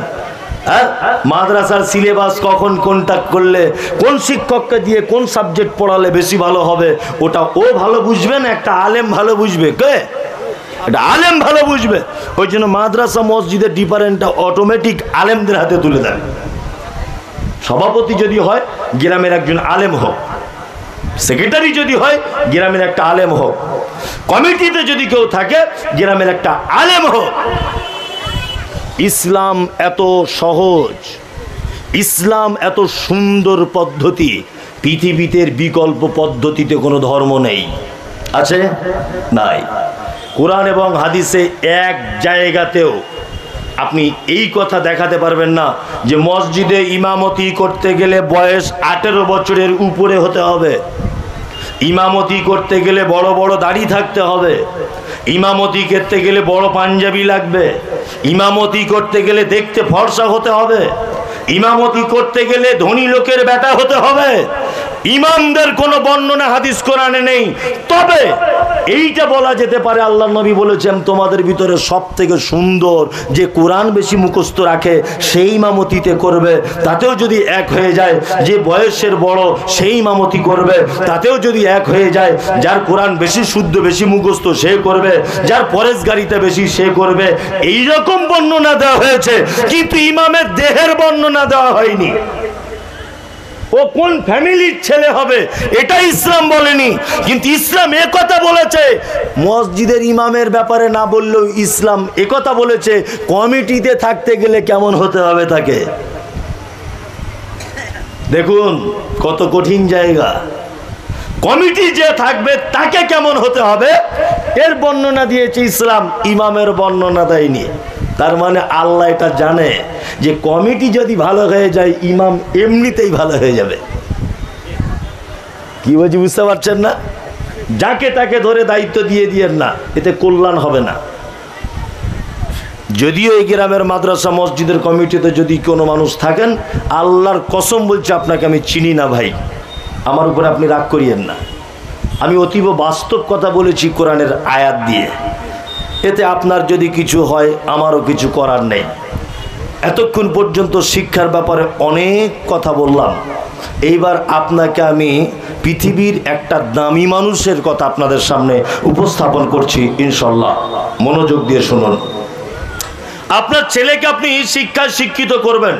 A: হ্যাঁ, মাদ্রাসার সিলেবাস কখন কোনটা করলে, কোন শিক্ষককে দিয়ে কোন সাবজেক্ট পড়ালে বেশি ভালো হবে, ওটা ও ভালো বুঝবে না, একটা আলেম ভালো বুঝবে। কে? একটা আলেম ভালো বুঝবে। ওই জন্য মাদ্রাসা মসজিদের ডিপারেন্টটা অটোমেটিক আলেমদের হাতে তুলে দেন। সভাপতি যদি হয় গ্রামের একজন আলেম হোক, সেক্রেটারি যদি হয় গ্রামের একটা আলেম হোক, কমিটিতে যদি কেউ থাকে গ্রামের একটা আলেম হোক। ইসলাম এত সহজ, ইসলাম এত সুন্দর পদ্ধতি, পৃথিবীতে বিকল্প পদ্ধতিতে কোনো ধর্ম নেই। আছে? নাই। কোরআন এবং হাদিসে এক জায়গাতেও আপনি এই কথা দেখাতে পারবেন না যে মসজিদে ইমামতি করতে গেলে বয়স 18 বছরের উপরে হতে হবে, ইমামতি করতে গেলে বড় বড় দাড়ি থাকতে হবে, ইমামতি করতে গেলে বড় পাঞ্জাবি লাগবে, ইমামতি করতে গেলে দেখতে ফর্সা হতে হবে, ইমামতি করতে গেলে ধনী লোকের বেটা হতে হবে। ইমামদের কোনো বর্ণনা হাদিস কোরআনে নেই। তবে এইটা বলা যেতে পারে, আল্লাহ নবী বলেছেন তোমাদের ভিতরে সব থেকে সুন্দর যে কোরআন বেশি মুখস্থ রাখে সেই ইমামতিতে করবে। তাতেও যদি এক হয়ে যায়, যে বয়সের বড় সেই ইমামতি করবে। তাতেও যদি এক হয়ে যায়, যার কোরআন বেশি শুদ্ধ বেশি মুখস্থ সে করবে, যার পরেশগারিতা বেশি সে করবে। এই রকম বর্ণনা দেওয়া হয়েছে, কিন্তু ইমামের দেহের বর্ণনা দেওয়া হয়নি। ও কোন ফ্যামিলির ছেলে হবে এটা ইসলাম বলেনি, কিন্তু ইসলাম একথা বলেছে। মসজিদের ইমামের ব্যাপারে না বললেও ইসলাম একথা বলেছে কমিটিতে থাকতে গেলে কেমন হতে হবে তাকে। দেখুন কত কঠিন জায়গা। কমিটি যে থাকবে তাকে কেমন হতে হবে এর বর্ণনা দিয়েছে ইসলাম, ইমামের বর্ণনা দেয়নি। তার মানে আল্লাহ এটা জানে যে কমিটি যদি ভালো হয়ে যায় ইমাম এমনিতেই ভালো হয়ে যাবে। কি বলছি বুঝতে পারছেন না? যাকে তাকে ধরে দায়িত্ব দিয়ে দিয়েন না, এতে কল্যাণ হবে না। যদিও এই গ্রামের মাদ্রাসা মসজিদের কমিটিতে যদি কোনো মানুষ থাকেন, আল্লাহর কসম বলছে আপনাকে আমি চিনি না ভাই, আমার উপরে আপনি রাগ করিয়েন না। আমি অতীব বাস্তব কথা বলেছি কোরআনের আয়াত দিয়ে। এতে আপনার যদি কিছু হয় আমারও কিছু করার নেই। এতক্ষণ পর্যন্ত শিক্ষার ব্যাপারে অনেক কথা বললাম। এইবার আপনাকে আমি পৃথিবীর একটা দামি মানুষের কথা আপনাদের সামনে উপস্থাপন করছি ইনশাল্লাহ। মনোযোগ দিয়ে শুনুন। আপনার ছেলেকে আপনি শিক্ষায় শিক্ষিত করবেন,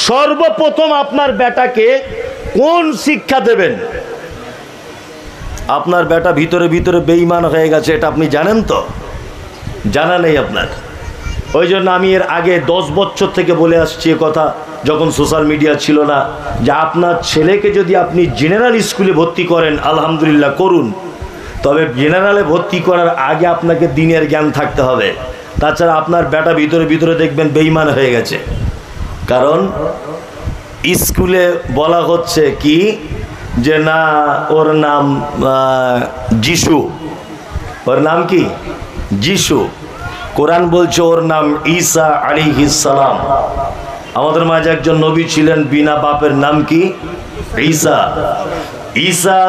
A: সর্বপ্রথম আপনার বেটাকে কোন শিক্ষা দেবেন? আপনার বেটা ভিতরে ভিতরে বেঈমান হয়ে গেছে, এটা আপনি জানেন তো? জানা নেই আপনার। ওই জন্য আমি এর আগে 10 বছর থেকে বলে আসছি কথা, যখন সোশ্যাল মিডিয়া ছিল না, যে আপনার ছেলেকে যদি আপনি জেনারেল স্কুলে ভর্তি করেন আলহামদুলিল্লাহ করুন, তবে জেনারেলে ভর্তি করার আগে আপনাকে দিনের জ্ঞান থাকতে হবে। তাছাড়া আপনার বেটা ভিতরে ভিতরে দেখবেন বেঈমান হয়ে গেছে। কারণ স্কুলে বলা হচ্ছে কি যে না ওর নাম যিশু, ওর নাম কি যিশু। কোরআন বলছে ওর নাম ঈসা আলাইহিস সালাম। আমাদের মাঝে একজন নবী ছিলেন বিনা বাপের, নাম কি? ঈসা। ঈসা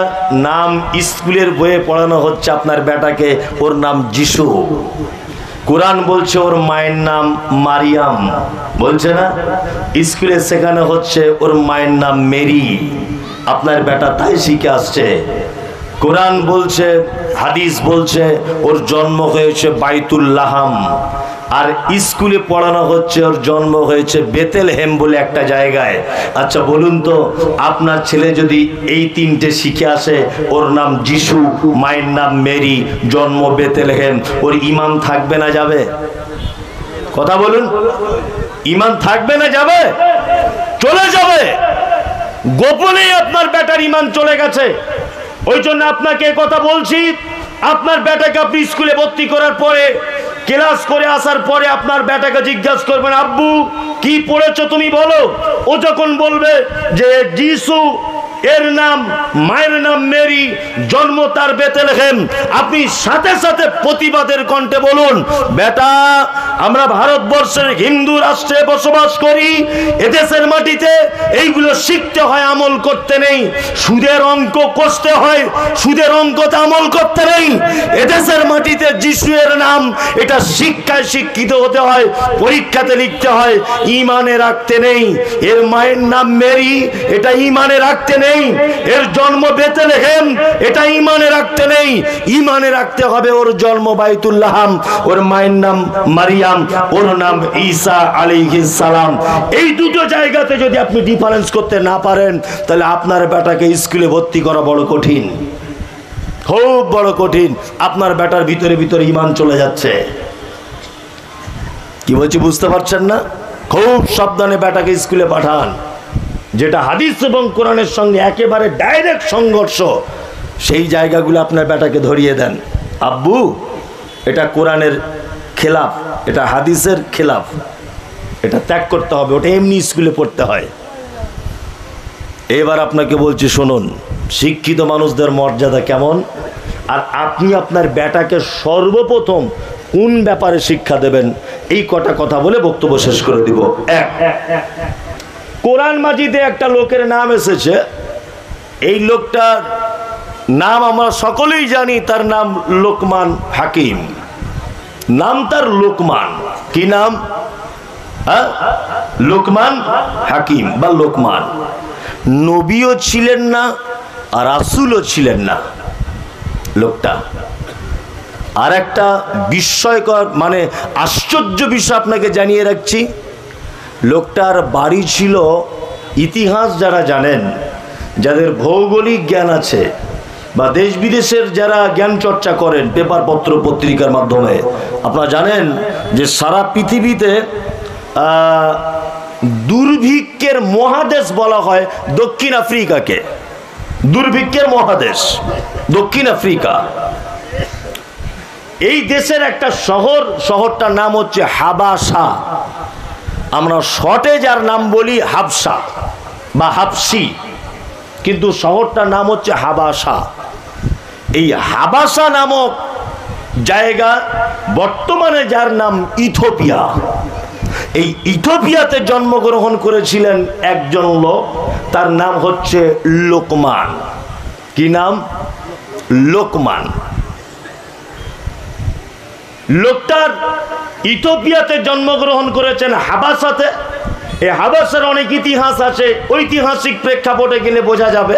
A: নাম স্কুলের বইয়ে পড়ানো হচ্ছে আপনার বেটাকে, ওর নাম যিশু। কোরআন বলছে ওর মায়ের নাম মারিয়াম, বলছে না? স্কুলে শেখানো হচ্ছে ওর মায়ের নাম মেরি। আপনার বেটা তাই শিখে আসছে। কোরআন বলছে, হাদিস বলছে ওর জন্ম হয়েছে বাইতুল্লাহাম, আর স্কুলে পড়ানো হচ্ছে ওর জন্ম হয়েছে বেতেলহেম বলে একটা জায়গায়। আচ্ছা বলুন তো, আপনার ছেলে যদি এই তিনটে শিখে আসে, ওর নাম যিশু, মায়ের নাম মেরি, জন্ম বেতেলহেম, ওর ঈমান থাকবে না যাবে? কথা বলুন, ঈমান থাকবে না যাবে? চলে যাবে। গোপনেই আপনার বেটার ঈমান চলে গেছে। ওই জন্য আপনাকে কথা বলছি, আপনার বেটাকে আপনি স্কুলে ভর্তি করার পরে, ক্লাস করে আসার পরে আপনার বেটাকে জিজ্ঞাসা করবেন, আব্বু কি পড়েছো তুমি বলো। ও যখন বলবে যে যিশু, এর নাম, মায়ের নাম মেরি, জন্ম তার বেতেলহেম, আপনি সাথে সাথে প্রতিবাদের কণ্ঠে বলুন, বেটা আমরা ভারতবর্ষের হিন্দু রাষ্ট্রে বসবাস করি, এদেশের মাটিতে এইগুলো শিখতে হয়, আমল করতে নেই। সুদের অঙ্ক কষতে হয়, সুদের অঙ্কতে আমল করতে নেই। এদেশের মাটিতে যিশু এর নাম, এটা শিক্ষায় শিক্ষিত হতে হয়, পরীক্ষাতে লিখতে হয়, ঈমানে রাখতে নেই। এর মায়ের নাম মেরি, এটা ঈমানে রাখতে নেই। এর জন্ম বেতেলহেম, এটা ঈমানে রাখতে নেই। ঈমানে রাখতে হবে ওর জন্ম বাইতুল্লাহাম, ওর মায়ের নাম মারিয়াম, ওর নাম ঈসা আলাইহিস সালাম। এই দুটো জায়গাতে যদি আপনি ডিফারেন্স করতে না পারেন, তাহলে আপনার বেটাকে স্কুলে ভর্তি করা বড় কঠিন, খুব বড় কঠিন। আপনার বেটার ভিতরে ভিতরে ঈমান চলে যাচ্ছে। কি বলছি বুঝতে পারছেন না? খুব সাবধানে বেটাকে স্কুলে পাঠান। যেটা হাদিস এবং কোরআনের সঙ্গে একেবারে ডাইরেক্ট সংঘর্ষ, সেই জায়গাগুলো আপনার বেটাকে ধরিয়ে দেন। আব্বু এটা কোরআনের খেলাফ, এটা হাদিসের খেলাফ, এটা ত্যাগ করতে হবে, ওটা এমনি স্কুলে পড়তে হয়। এবার আপনাকে বলছি শুনুন, শিক্ষিত মানুষদের মর্যাদা কেমন, আর আপনি আপনার বেটাকে সর্বপ্রথম কোন ব্যাপারে শিক্ষা দেবেন, এই কটা কথা বলে বক্তব্য শেষ করে দিব। এক, কোরআন মাজিদে একটা লোকের নাম এসেছে, এই লোকটার নাম আমরা সকলেই জানি, তার নাম লোকমান হাকিম। নাম তার লোকমান। কি নাম? লোকমান হাকিম বা লোকমান। নবীও ছিলেন না আর রাসূলও ছিলেন না লোকটা। আর একটা বিস্ময়কর মানে আশ্চর্য বিষয় আপনাকে জানিয়ে রাখছি, লোকটার বাড়ি ছিল, ইতিহাস যারা জানেন, যাদের ভৌগোলিক জ্ঞান আছে বা দেশ বিদেশের যারা জ্ঞান চর্চা করেন পেপার পত্র পত্রিকার মাধ্যমে, আপনারা জানেন যে সারা পৃথিবীতে দুর্ভিক্ষের মহাদেশ বলা হয় দক্ষিণ আফ্রিকাকে। দুর্ভিক্ষের মহাদেশ দক্ষিণ আফ্রিকা। এই দেশের একটা শহর, শহরটার নাম হচ্ছে হাবাসা। আমরা শর্টে যার নাম বলি হাবসা বা হাবসি, কিন্তু শহরটার নাম হচ্ছে হাবাসা। এই হাবাসা নামক জায়গা বর্তমানে যার নাম ইথিওপিয়া, এই ইথিওপিয়াতে জন্মগ্রহণ করেছিলেন একজন লোক, তার নাম হচ্ছে লোকমান। কি নাম? লোকমান। লোকটার ইথিওপিয়াতে জন্মগ্রহণ করেছেন, হাবাসাতে। এই হাবাসার অনেক ইতিহাস আছে, ঐতিহাসিক প্রেক্ষাপটে গেলে বোঝা যাবে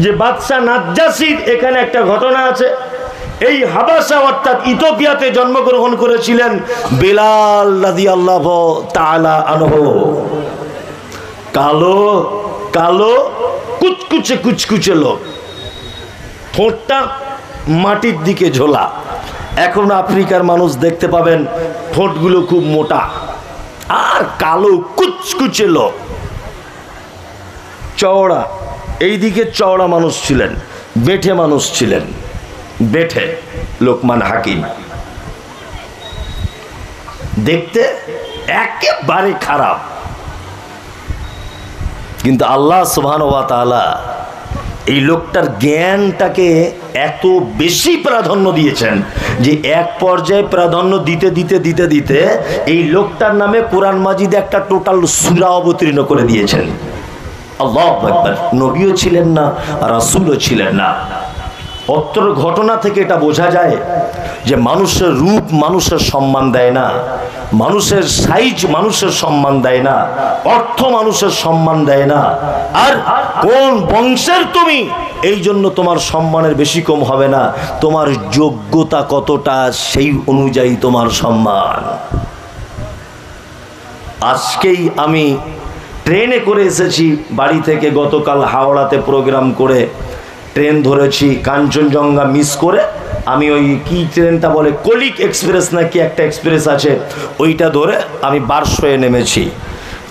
A: যে বাদশাহ নাজ্জাসীর এখানে একটা ঘটনা আছে। এই হাবাসা অর্থাৎ ইথিওপিয়াতে জন্মগ্রহণ করেছিলেন বেলাল রাদিয়াল্লাহু তাআলা আনহু। কালো কালো কুচকুচে কুচকুচে লোক, ঠোঁটটা মাটির দিকে ঝোলা। এখন আফ্রিকার মানুষ দেখতে পাবেন ঠোঁটগুলো খুব মোটা, আর কালো কুচকুচে লোক, চওড়া, এইদিকে চওড়া মানুষ ছিলেন, বেঠে মানুষ ছিলেন, বেঠে লোকমান হাকিম। দেখতে একেবারে খারাপ, কিন্তু আল্লাহ সুবহানাহু ওয়া তাআলা এই লোকটার জ্ঞানটাকে এত বেশি প্রাধান্য দিয়েছেন যে এক পর্যায়ে প্রাধান্য দিতে দিতে দিতে দিতে এই লোকটার নামে কোরআন মাজিদে একটা টোটাল সূরা অবতীর্ণ করে দিয়েছেন। আল্লাহু আকবার। নবীও ছিলেন না, রাসূলও ছিলেন না। অত্র ঘটনা থেকে এটা বোঝা যায় যে মানুষের রূপ মানুষের সম্মান দেয় না, মানুষের সাইজ মানুষের সম্মান দেয় না, অর্থ মানুষের সম্মান দেয় না, আর কোন বংশের তুমি এই জন্য তোমার সম্মানের বেশি কম হবে না, তোমার যোগ্যতা কতটা সেই অনুযায়ী তোমার সম্মান। আজকেই আমি ট্রেনে করে এসেছি বাড়ি থেকে, গতকাল হাওড়াতে প্রোগ্রাম করে ট্রেন ধরেছি, কাঞ্চনজঙ্ঘা মিস করে আমি ওই কি ট্রেনটা বলে কলিক এক্সপ্রেস নাকি একটা এক্সপ্রেস আছে, ওইটা ধরে আমি বারশোয়ে নেমেছি।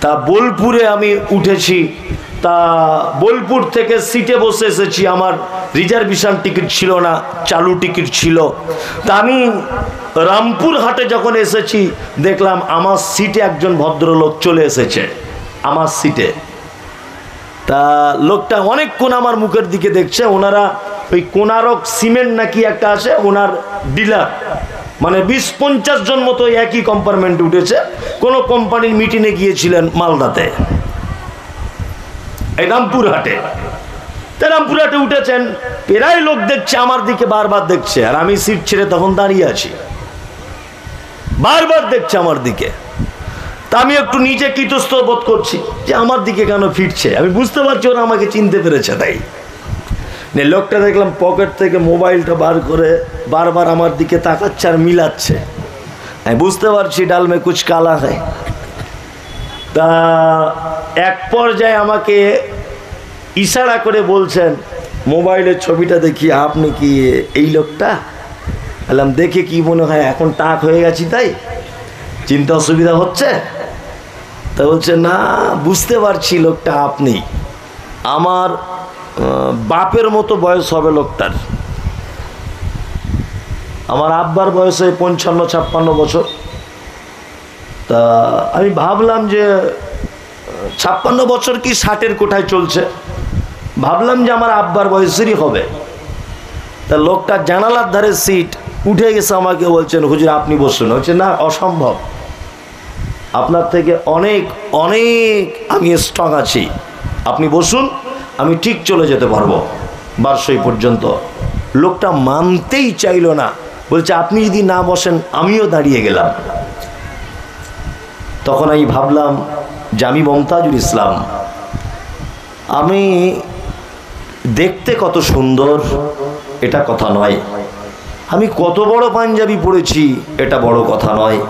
A: তা বোলপুরে আমি উঠেছি, তা বোলপুর থেকে সিটে বসে এসেছি, আমার রিজার্ভেশন টিকিট ছিল না, চালু টিকিট ছিল। তা আমি রামপুরহাটে যখন এসেছি দেখলাম আমার সিটে একজন ভদ্রলোক চলে এসেছে, আমার সিটে। তা লোকটা অনেকক্ষণ আমার মুখের দিকে দেখছে। ওনারা ওই কোনারক সিমেন্ট নাকি একটা আছে, ওনার ডিলার, মানে 20-50 জন মতো একই কম্পার্টমেন্টে উঠেছে, কোনো কোম্পানির মিটিংয়ে গিয়েছিলেন মালদাতে, এই রামপুরহাটে। তা রামপুরহাটে উঠেছেন, প্রায় লোক দেখছে আমার দিকে, বারবার দেখছে, আর আমি সিট ছেড়ে তখন দাঁড়িয়ে আছি, বারবার দেখছে আমার দিকে। তা আমি একটু নিচে কৃতস্থ বোধ করছি যে আমার দিকে কেন ফিরছে, আমি বুঝতে পারছি ওরা আমাকে চিনতে পেরেছে। তাই লোকটা দেখলাম পকেট থেকে মোবাইলটা বার করে বারবার আমার দিকে তাকাচ্ছে আর মিলাচ্ছে, আমি বুঝতে পারছি ডাল মে কুছ কালা হয়। তা এক পর্যায়ে আমাকে ইশারা করে বলছেন, মোবাইলের ছবিটা দেখি, আপনি কি এই লোকটা? বললাম দেখে কি মনে হয় এখন টাক হয়ে গেছি তাই চিন্তা অসুবিধা হচ্ছে? তা বলছে না, বুঝতে পারছি লোকটা আপনি, আমার বাপের মতো বয়স হবে লোকটার, আমার আব্বার বয়সে 55-56 বছর। তা আমি ভাবলাম যে 56 বছর কি 60-এর কোঠায় চলছে, ভাবলাম যে আমার আব্বার বয়সেরই হবে। তা লোকটা জানালার ধারে সিট উঠে গেছে, আমাকে বলছেন হুজুর আপনি বসুন। হচ্ছে না, অসম্ভব, আপনার থেকে অনেক অনেক আমি স্ট্রং আছি, আপনি বসুন, আমি ঠিক চলে যেতে পারবো বারশোই পর্যন্ত। লোকটা মানতেই চাইল না, বলছে আপনি যদি না বসেন আমিও দাঁড়িয়ে গেলাম। তখন আমি ভাবলাম যে আমি মমতাজুল ইসলাম, আমি দেখতে কত সুন্দর এটা কথা নয়, আমি কত বড় পাঞ্জাবি পরেছি এটা বড় কথা নয়,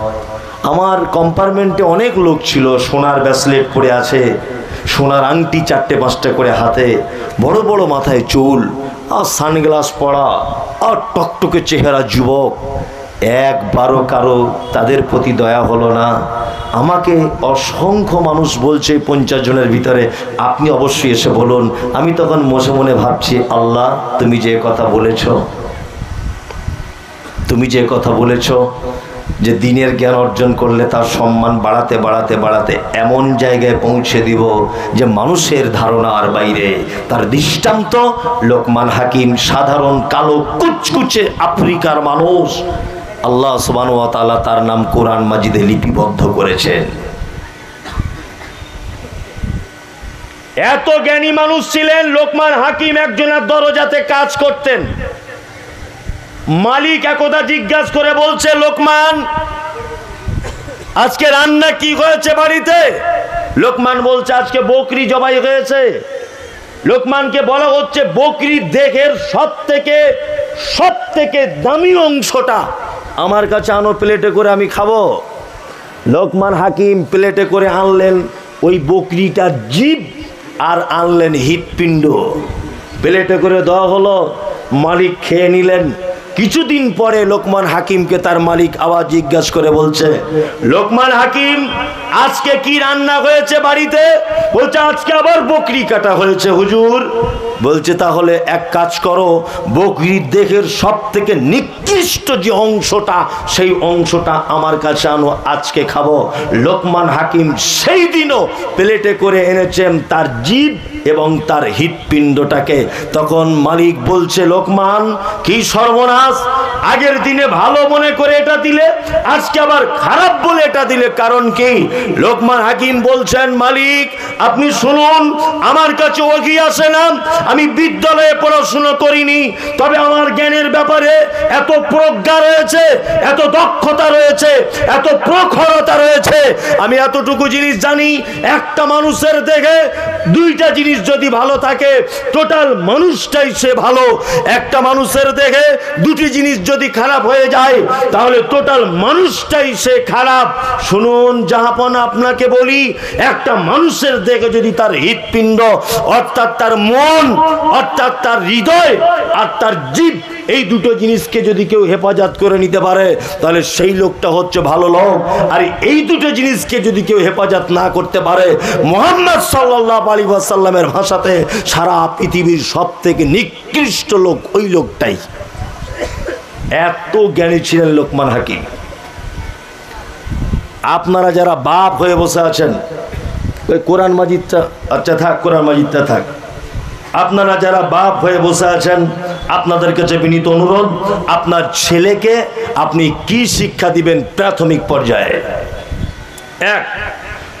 A: আমার কম্পার্টমেন্টে অনেক লোক ছিল, সোনার ব্রেসলেট পরে আছে, সোনার আংটি 4-5টা করে হাতে, বড় বড় মাথায় চুল আর সানগ্লাস পরা আর টকটকে চেহারা যুবক। একবারও কারো তাদের প্রতি দয়া হলো না। আমাকে অসংখ্য মানুষ বলছে 50 জনের ভিতরে আপনি অবশ্যই এসে বলুন। আমি তখন মনে মনে ভাবছি, আল্লাহ তুমি যে কথা বলেছো, তুমি যে কথা বলেছো যে দিনের জ্ঞান অর্জন করলে তার সম্মান বাড়াতে বাড়াতে বাড়াতে এমন জায়গায় পৌঁছে দিব যে মানুষের ধারণার বাইরে। তার দৃষ্টান্ত লোকমান হাকিম, সাধারণ কালো কুচকুচে আফ্রিকার মানুষ, আল্লাহ সুবহানাহু ওয়া তাআলা তার নাম কোরআন মাজিদে লিপিবদ্ধ করেছেন। এত জ্ঞানী মানুষ ছিলেন লোকমান হাকিম, একজনের দরজাতে কাজ করতেন। মালিক একদা জিজ্ঞাসা করে বলছে, লোকমান আজকে রান্না কি হয়েছে বাড়িতে? লোকমান বলছে আজকে বকরি জবাই হয়েছে। লোকমানকে বলা হচ্ছে বকরির দেহের সব থেকে দামি অংশটা আমার কাছে আনো, প্লেটে করে আমি খাবো। লোকমান হাকিম প্লেটে করে আনলেন ওই বকরিটার জিভ আর আনলেন হৃৎপিণ্ড, প্লেটে করে দেওয়া হলো, মালিক খেয়ে নিলেন। কিছুদিন পরে লোকমান হাকিমকে তার মালিক আওয়াজ জিজ্ঞাসা করে বলছে, লোকমান হাকিম আজকে কি রান্না হয়েছে বাড়িতে? বলছে আজকে আবার বকরি কাটা হয়েছে হুজুর। বলছে তাহলে এক কাজ করো, বকরির দেহের সব থেকে নিকৃষ্ট যে অংশটা সেই অংশটা আমার কাছে আনো, আজকে খাবো। লোকমান হাকিম সেই দিনও প্লেটে করে এনেছেন তার জিভ এবং তার হৃৎপিণ্ডটাকে। তখন মালিক বলছে, লোকমান কি সর্বনাশ, আগের দিনে ভালো মনে করে এটা দিলে, আজকে আবার খারাপ বলে এটা দিলে, কারণ কি? লোকমান হাকিম বলছেন, মালিক আপনি শুনুন, আমার কাছে ওহী আসে না, আমি বিদ্যালয়ে পড়াশোনা করিনি, তবে আমার জ্ঞানের ব্যাপারে এত প্রজ্ঞা রয়েছে, এত দক্ষতা রয়েছে, এত প্রখরতা রয়েছে, আমি এতটুকু জিনিস জানি, একটা মানুষের দেখে দুইটা জিনিস যদি ভালো থাকে টোটাল মানুষটাই সে ভালো, একটা মানুষের দেখে দুটি জিনিস যদি খারাপ হয়ে যায় তাহলে টোটাল মানুষটাই সে খারাপ। শুনুন জাহাপনা, আপনাকে বলি, একটা মানুষের দেখে যদি তার হৃৎপিণ্ড অর্থাৎ তার মন অর্থাৎ তার হৃদয় আর তার জীব এই দুটো জিনিসকে যদি কেউ হেফাজত করে নিতে পারে তাহলে সেই লোকটা হচ্ছে ভালো লোক। আর এই দুটো জিনিসকে যদি কেউ হেফাজত না করতে পারে, মুহাম্মদ সাল্লাল্লাহু আলাইহি ওয়াসাল্লামের ভাষাতে সারা পৃথিবীর সবথেকে নিকৃষ্ট লোক ওই লোকটাই। এত জ্ঞানী ছিলেন লোকমান হাকিম। আপনারা যারা বাপ হয়ে বসে আছেন, ওই কোরআন মাজিদটা, আচ্ছা থাক, কোরআন মাজিদটা থাক, আপনারা যারা বাপ হয়ে বসে আছেন আপনাদের কাছে বিনীত অনুরোধ, আপনার ছেলেকে আপনি কি শিক্ষা দিবেন প্রাথমিক পর্যায়ে?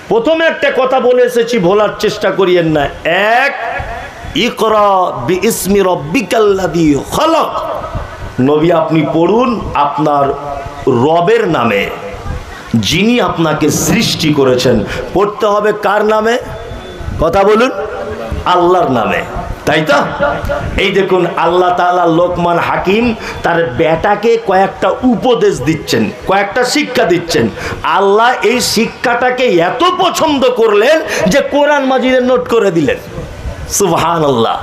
A: প্রথমে একটা কথা বলে এসেছি, ভোলার চেষ্টা করিয়েন না। ইকরা বিইসমি রাব্বিকাল্লাযী খালাক, নবী আপনি পড়ুন আপনার রবের নামে, যিনি আপনাকে সৃষ্টি করেছেন। পড়তে হবে কার নামে? কথা বলুন, আল্লাহর নামে, তাই তো? এই দেখুন আল্লাহ তাআলা লোকমান হাকিম তার বেটাকে কয়েকটা উপদেশ দিচ্ছেন, কয়েকটা শিক্ষা দিচ্ছেন। আল্লাহ এই শিক্ষাটাকে এত পছন্দ করলেন যে কোরআন মাজিদে নোট করে দিলেন। সুবহানাল্লাহ।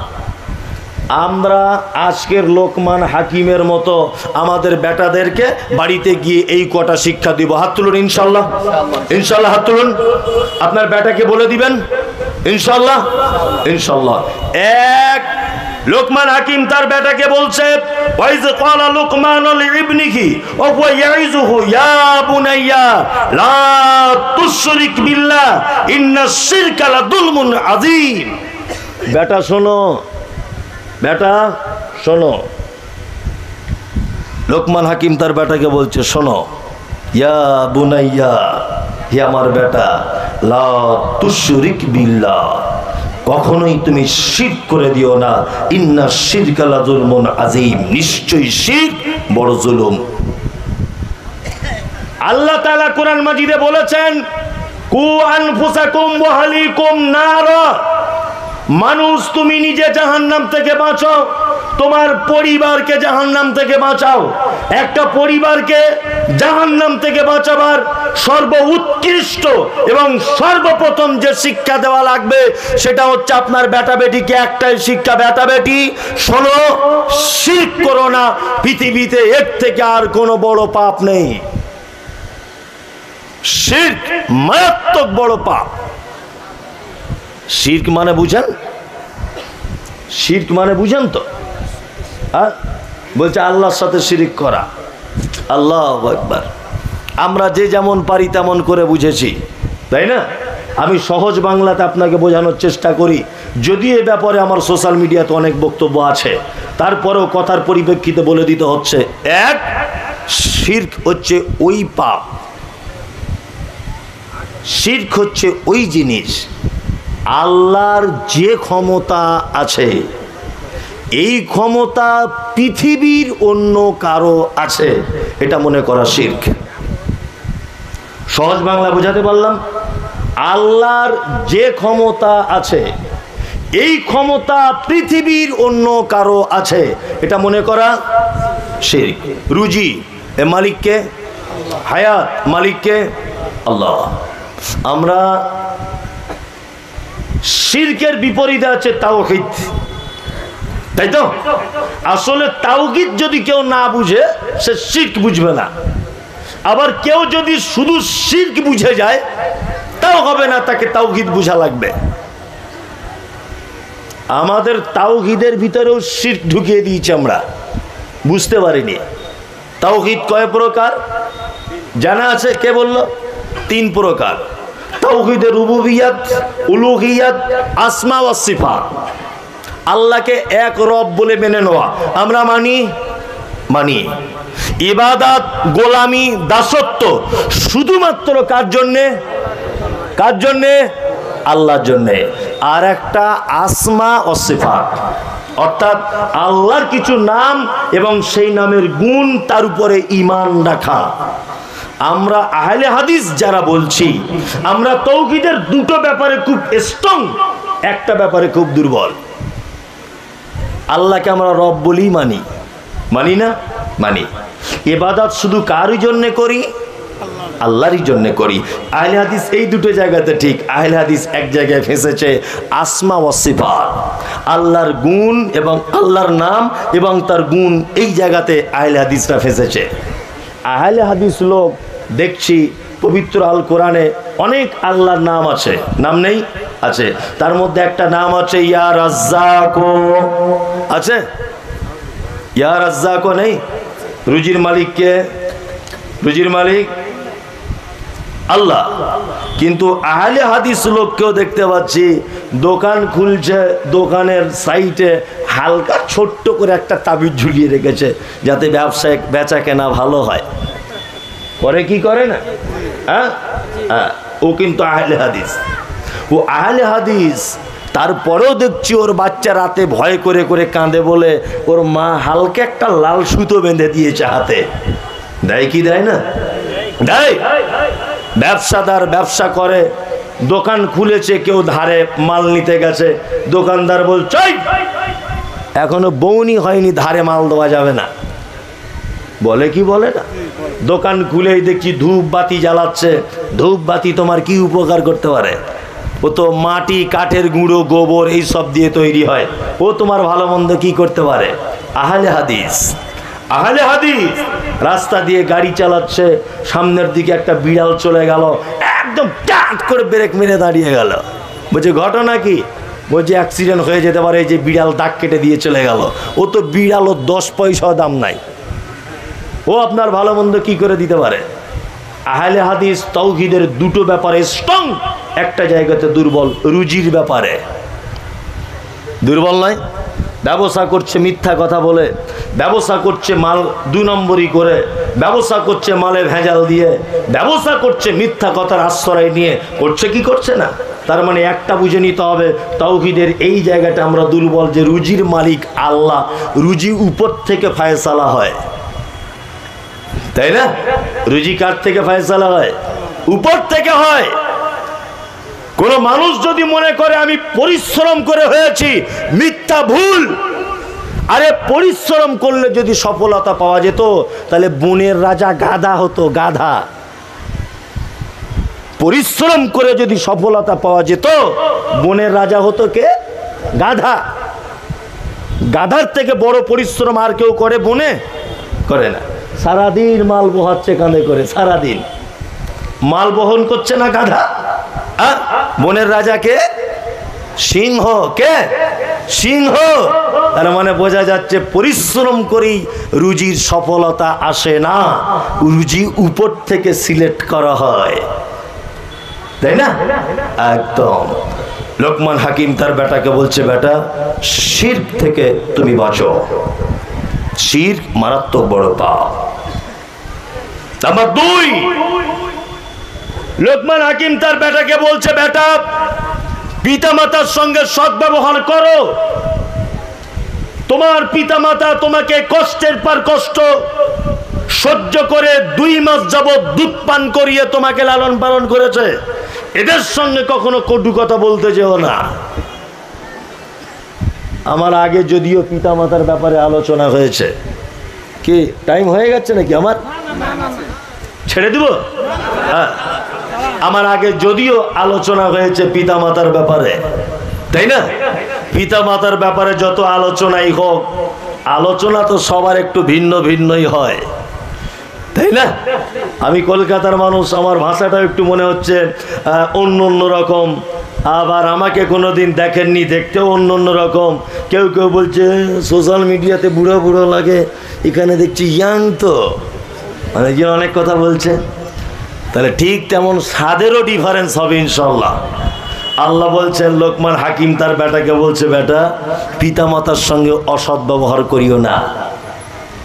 A: আমরা আজকের লোকমান হাকিমের মতো আমাদের বেটাদেরকে বাড়িতে গিয়ে এই কটা শিক্ষা দিব। হাত তুলুন ইনশাল্লাহ, ইনশাল্লাহ হাত তুলুন। আপনার বেটাকে বলে দিবেন ইনশাল্লাহ, ইনশাল্লাহ। লোকমান হাকিম তার বেটাকে বলছে, ওয়াইজ ক্বালা লুকমান লিইবনিহি ওয়া হুয়া ইয়াইযুহু ইয়া বুনাইয়া লা তুশরিক বিল্লাহ ইন্নাশ শিরকা লাযুলমুন আযীম। বেটা শোনো, বেটা শোনো। লোকমান হাকিম তার বেটাকে বলছে, শোনো, ইয়া বুনাইয়া, হে আমার বেটা, লা তুশরিক বিল্লাহ, কখনোই তুমি শিরক করে দিও না, ইন্নাশ শিরকা লাযুলমুন আযীম, নিশ্চয়ই শিরক বড় জুলুম। আল্লাহ তাআলা কোরআন মাজিদে বলেছেন, কু আনফুসাকুম ওয়া আহলিকুম নারা, মানুষ তুমি নিজে জাহান্নাম থেকে বাঁচাও, তোমার পরিবারকে জাহান্নাম থেকে বাঁচাও। একটা পরিবারকে জাহান্নাম থেকে বাঁচাবার সর্বোৎকৃষ্ট এবং সর্বপ্রথম যে শিক্ষা দেওয়া লাগবে সেটা হচ্ছে আপনার বেটা বেটিকে একটাই শিক্ষা, বেটা বেটি শোনো, শিরক করো না, পৃথিবীতে এর থেকে আর কোনো বড় পাপ নেই। শিরক মারাত্মক বড় পাপ। শিরক মানে বুঝেন? শিরক মানে বুঝেন তো? বলছে আল্লাহর সাথে শিরক করা। আল্লাহু আকবার। আমরা যে যেমন পারি তেমন করে বুঝেছি, তাই না? আমি সহজ বাংলাতে আপনাকে বোঝানোর চেষ্টা করি, যদিও এ ব্যাপারে আমার সোশ্যাল মিডিয়াতে অনেক বক্তব্য আছে, তারপরেও কথার পরিপ্রেক্ষিতে বলে দিতে হচ্ছে। শিরক হচ্ছে ওই পাপ, শিরক হচ্ছে ওই জিনিস, আল্লাহর যে ক্ষমতা আছে এই ক্ষমতা পৃথিবীর অন্য কারো আছে এটা মনে করা শিরক। সহজ বাংলা বোঝাতে পারলাম? আল্লাহর যে ক্ষমতা আছে এই ক্ষমতা পৃথিবীর অন্য কারো আছে এটা মনে করা শিরক। রুজি এ মালিককে, হায়াত মালিককে আল্লাহ। আমরা শিরকের বিপরীতে আছে তাওহীদ, তাই তো? আসলে তাওহীদ যদি কেউ না বুঝে সে শিরক বুঝবে না, আবার কেউ যদি শুধু শিরক বুঝে যায় তাও হবে না, তাকে তাওহীদ বুঝা লাগবে। আমাদের তাওহীদের ভিতরেও শিরক ঢুকিয়ে দিয়েছি, আমরা বুঝতে পারিনি। তাওহীদ কয় প্রকার জানা আছে? কে বলল? 3 প্রকার। তাওহীদের রুবুবিয়্যাত, উলুহিয়্যাত, আসমা ওয়াস সিফাত। আল্লাহকে এক রব বলে মেনে নেওয়া, আমরা মানি। ইবাদত, গোলামি, দাসত্ব শুধুমাত্র কার জন্যে? আল্লাহর জন্যে। আর একটা আসমা ও সিফাত, অর্থাৎ আল্লাহর কিছু নাম এবং সেই নামের গুণ, তার উপরে ঈমান রাখা। আমরা আহলে হাদিস যারা বলছি, আমরা তাওহীদের দুটো ব্যাপারে খুব স্ট্রং, একটা ব্যাপারে খুব দুর্বল। আল্লাহকে আমরা রব বলেই মানি না? মানি। ইবাদত শুধু কারই জন্য করি? আল্লাহরই জন্য করি। আহলে হাদিস এই দুটো জায়গাতে ঠিক। আহলে হাদিস এক জায়গায় ফেঁসেছে আসমা ওয়াস সিফাত, আল্লাহর গুণ এবং আল্লাহর নাম এবং তার গুণ, এই জায়গাতে আহলে হাদিসরা ফেঁসেছে। আহলে হাদিস লোক দেখছি পবিত্র আল কোরআনে অনেক আল্লাহর নাম আছে, নাম নেই? আছে। তার মধ্যে একটা নাম আছে ইয়া রাজ্জাক, আছে? ইয়া রাজ্জাক নেই? রুজির মালিক কে? রুজির মালিক আল্লাহ। কিন্তু আহলে হাদিস লোককেও দেখতে পাচ্ছি দোকান খুলছে, দোকানের সাইটে হালকা ছোট্ট করে একটা তাবিজ ঝুলিয়ে রেখেছে যাতে ব্যবসায় বেচা কেনা ভালো হয়। করে কি করে না? হ্যাঁ, ও কিন্তু আহলে হাদিস। ও আহলে হাদিস, তারপরেও দেখছি ওর বাচ্চা রাতে ভয় করে করে কাঁদে বলে ওর মা হালকা একটা লাল সুতো বেঁধে দিয়েছে হাতে। দেয় কি দেয় না? দেয়। ব্যবসাদার ব্যবসা করে, দোকান খুলেছে, কেউ ধারে মাল নিতে গেছে, দোকানদার বলছে এখনো বউনি হয়নি, ধারে মাল দেওয়া যাবে না। বলে কি বলে না? দোকান খুলেই দেখছি ধূপ বাতি জ্বালাচ্ছে। ধূপ বাতি তোমার কি উপকার করতে পারে? ও তো মাটি, কাঠের গুঁড়ো, গোবর এই সব দিয়ে তৈরি হয়। ও তোমার ভালো মন্দ কি করতে পারে? আহলে হাদিস। আহলে হাদিস রাস্তা দিয়ে গাড়ি চালাচ্ছে, সামনের দিকে একটা বিড়াল চলে গেল, একদম টাট করে ব্রেক মেরে দাঁড়িয়ে গেল। বলছে ঘটনা কি? বলছে অ্যাক্সিডেন্ট হয়ে যেতে পারে, এই যে বিড়াল দাগ কেটে দিয়ে চলে গেল। ও তো বিড়াল, ও 10 পয়সাও দাম নাই, ও আপনার ভালো মন্দ কি করে দিতে পারে? আহলে হাদিস তাওহীদের দুটো ব্যাপারে স্ট্রং, একটা জায়গাতে দুর্বল, রুজির ব্যাপারে। দুর্বল নয়, ব্যবসা করছে মিথ্যা কথা বলে, ব্যবসা করছে মাল 2 নম্বরই করে, ব্যবসা করছে মালে ভেজাল দিয়ে, ব্যবসা করছে মিথ্যা কথার আশ্রয় নিয়ে। করছে কি করছে না? তার মানে একটা বুঝে নিতে হবে, তাওহীদের এই জায়গাটা আমরা দুর্বল, যে রুজির মালিক আল্লাহ, রুজি উপর থেকে ফয়সালা হয়, তাই না? রুজি কার থেকে ফয়সালা হয়? উপর থেকে হয়। কোন মানুষ যদি মনে করে আমি পরিশ্রম করে হয়েছি, মিথ্যা, ভুল। আরে পরিশ্রম করলে যদি সফলতা পাওয়া যেত তাহলে বনের রাজা গাধা হতো, গাধা। পরিশ্রম করে যদি সফলতা পাওয়া যেত, বনের রাজা হতো কে? গাধা। গাধার থেকে বড় পরিশ্রম আর কেউ করে? বনে করে না। সারাদিন মাল বহাচ্ছে কাঁধে করে, সারাদিন মাল বহন করছে না গাধা? বনের রাজাকে সিংহ, কে? সিংহ। তার মানে বোঝা যাচ্ছে পরিশ্রম করেই রুজির সফলতা আসে না, রুজি উপর থেকে সিলেক্ট করা হয়, তাই না? একদম। লোকমান হাকিম তার বেটাকে বলছে, বেটা শিরক থেকে তুমি বাঁচো, শিরক মারাত্মক বড় পাপ। নাম্বার 2, লোকমান হাকিম তার বেটাকে বলছে, বেটা পিতামাতার সঙ্গে সদ্ব্যবহার করো। তোমার পিতামাতা তোমাকে কষ্টের পর কষ্ট সহ্য করে 2 মাস যাবত দুধ পান করিয়ে তোমাকে লালন পালন করেছে, এদের সঙ্গে কখনো কটু কথা বলতে যেও না। আমার আগে যদিও পিতামাতার ব্যাপারে আলোচনা হয়েছে, কি টাইম হয়ে গেছে নাকি? আমার ছেড়ে দিব? হ্যাঁ, আমার আগে যদিও আলোচনা হয়েছে পিতামাতার ব্যাপারে, তাই না? পিতামাতার ব্যাপারে যত আলোচনাই হোক, আলোচনা তো সবার একটু ভিন্ন ভিন্নই হয়, তাই না? আমি কলকাতার মানুষ, আমার ভাষাটা একটু মনে হচ্ছে অন্য অন্য রকম। আবার আমাকে কোনোদিন দেখেননি, দেখতেও অন্য অন্য রকম। কেউ কেউ বলছে সোশ্যাল মিডিয়াতে বুড়ো বুড়ো লাগে, এখানে দেখছি ইয়াং, তো মানে যে অনেক কথা বলছে। তাহলে ঠিক তেমন স্বাদেরও ডিফারেন্স হবে ইনশাল্লাহ। আল্লাহ বলছেন, লোকমান হাকিম তার বেটাকে বলছে, বেটা পিতামাতার সঙ্গে অসৎ ব্যবহার করিও না।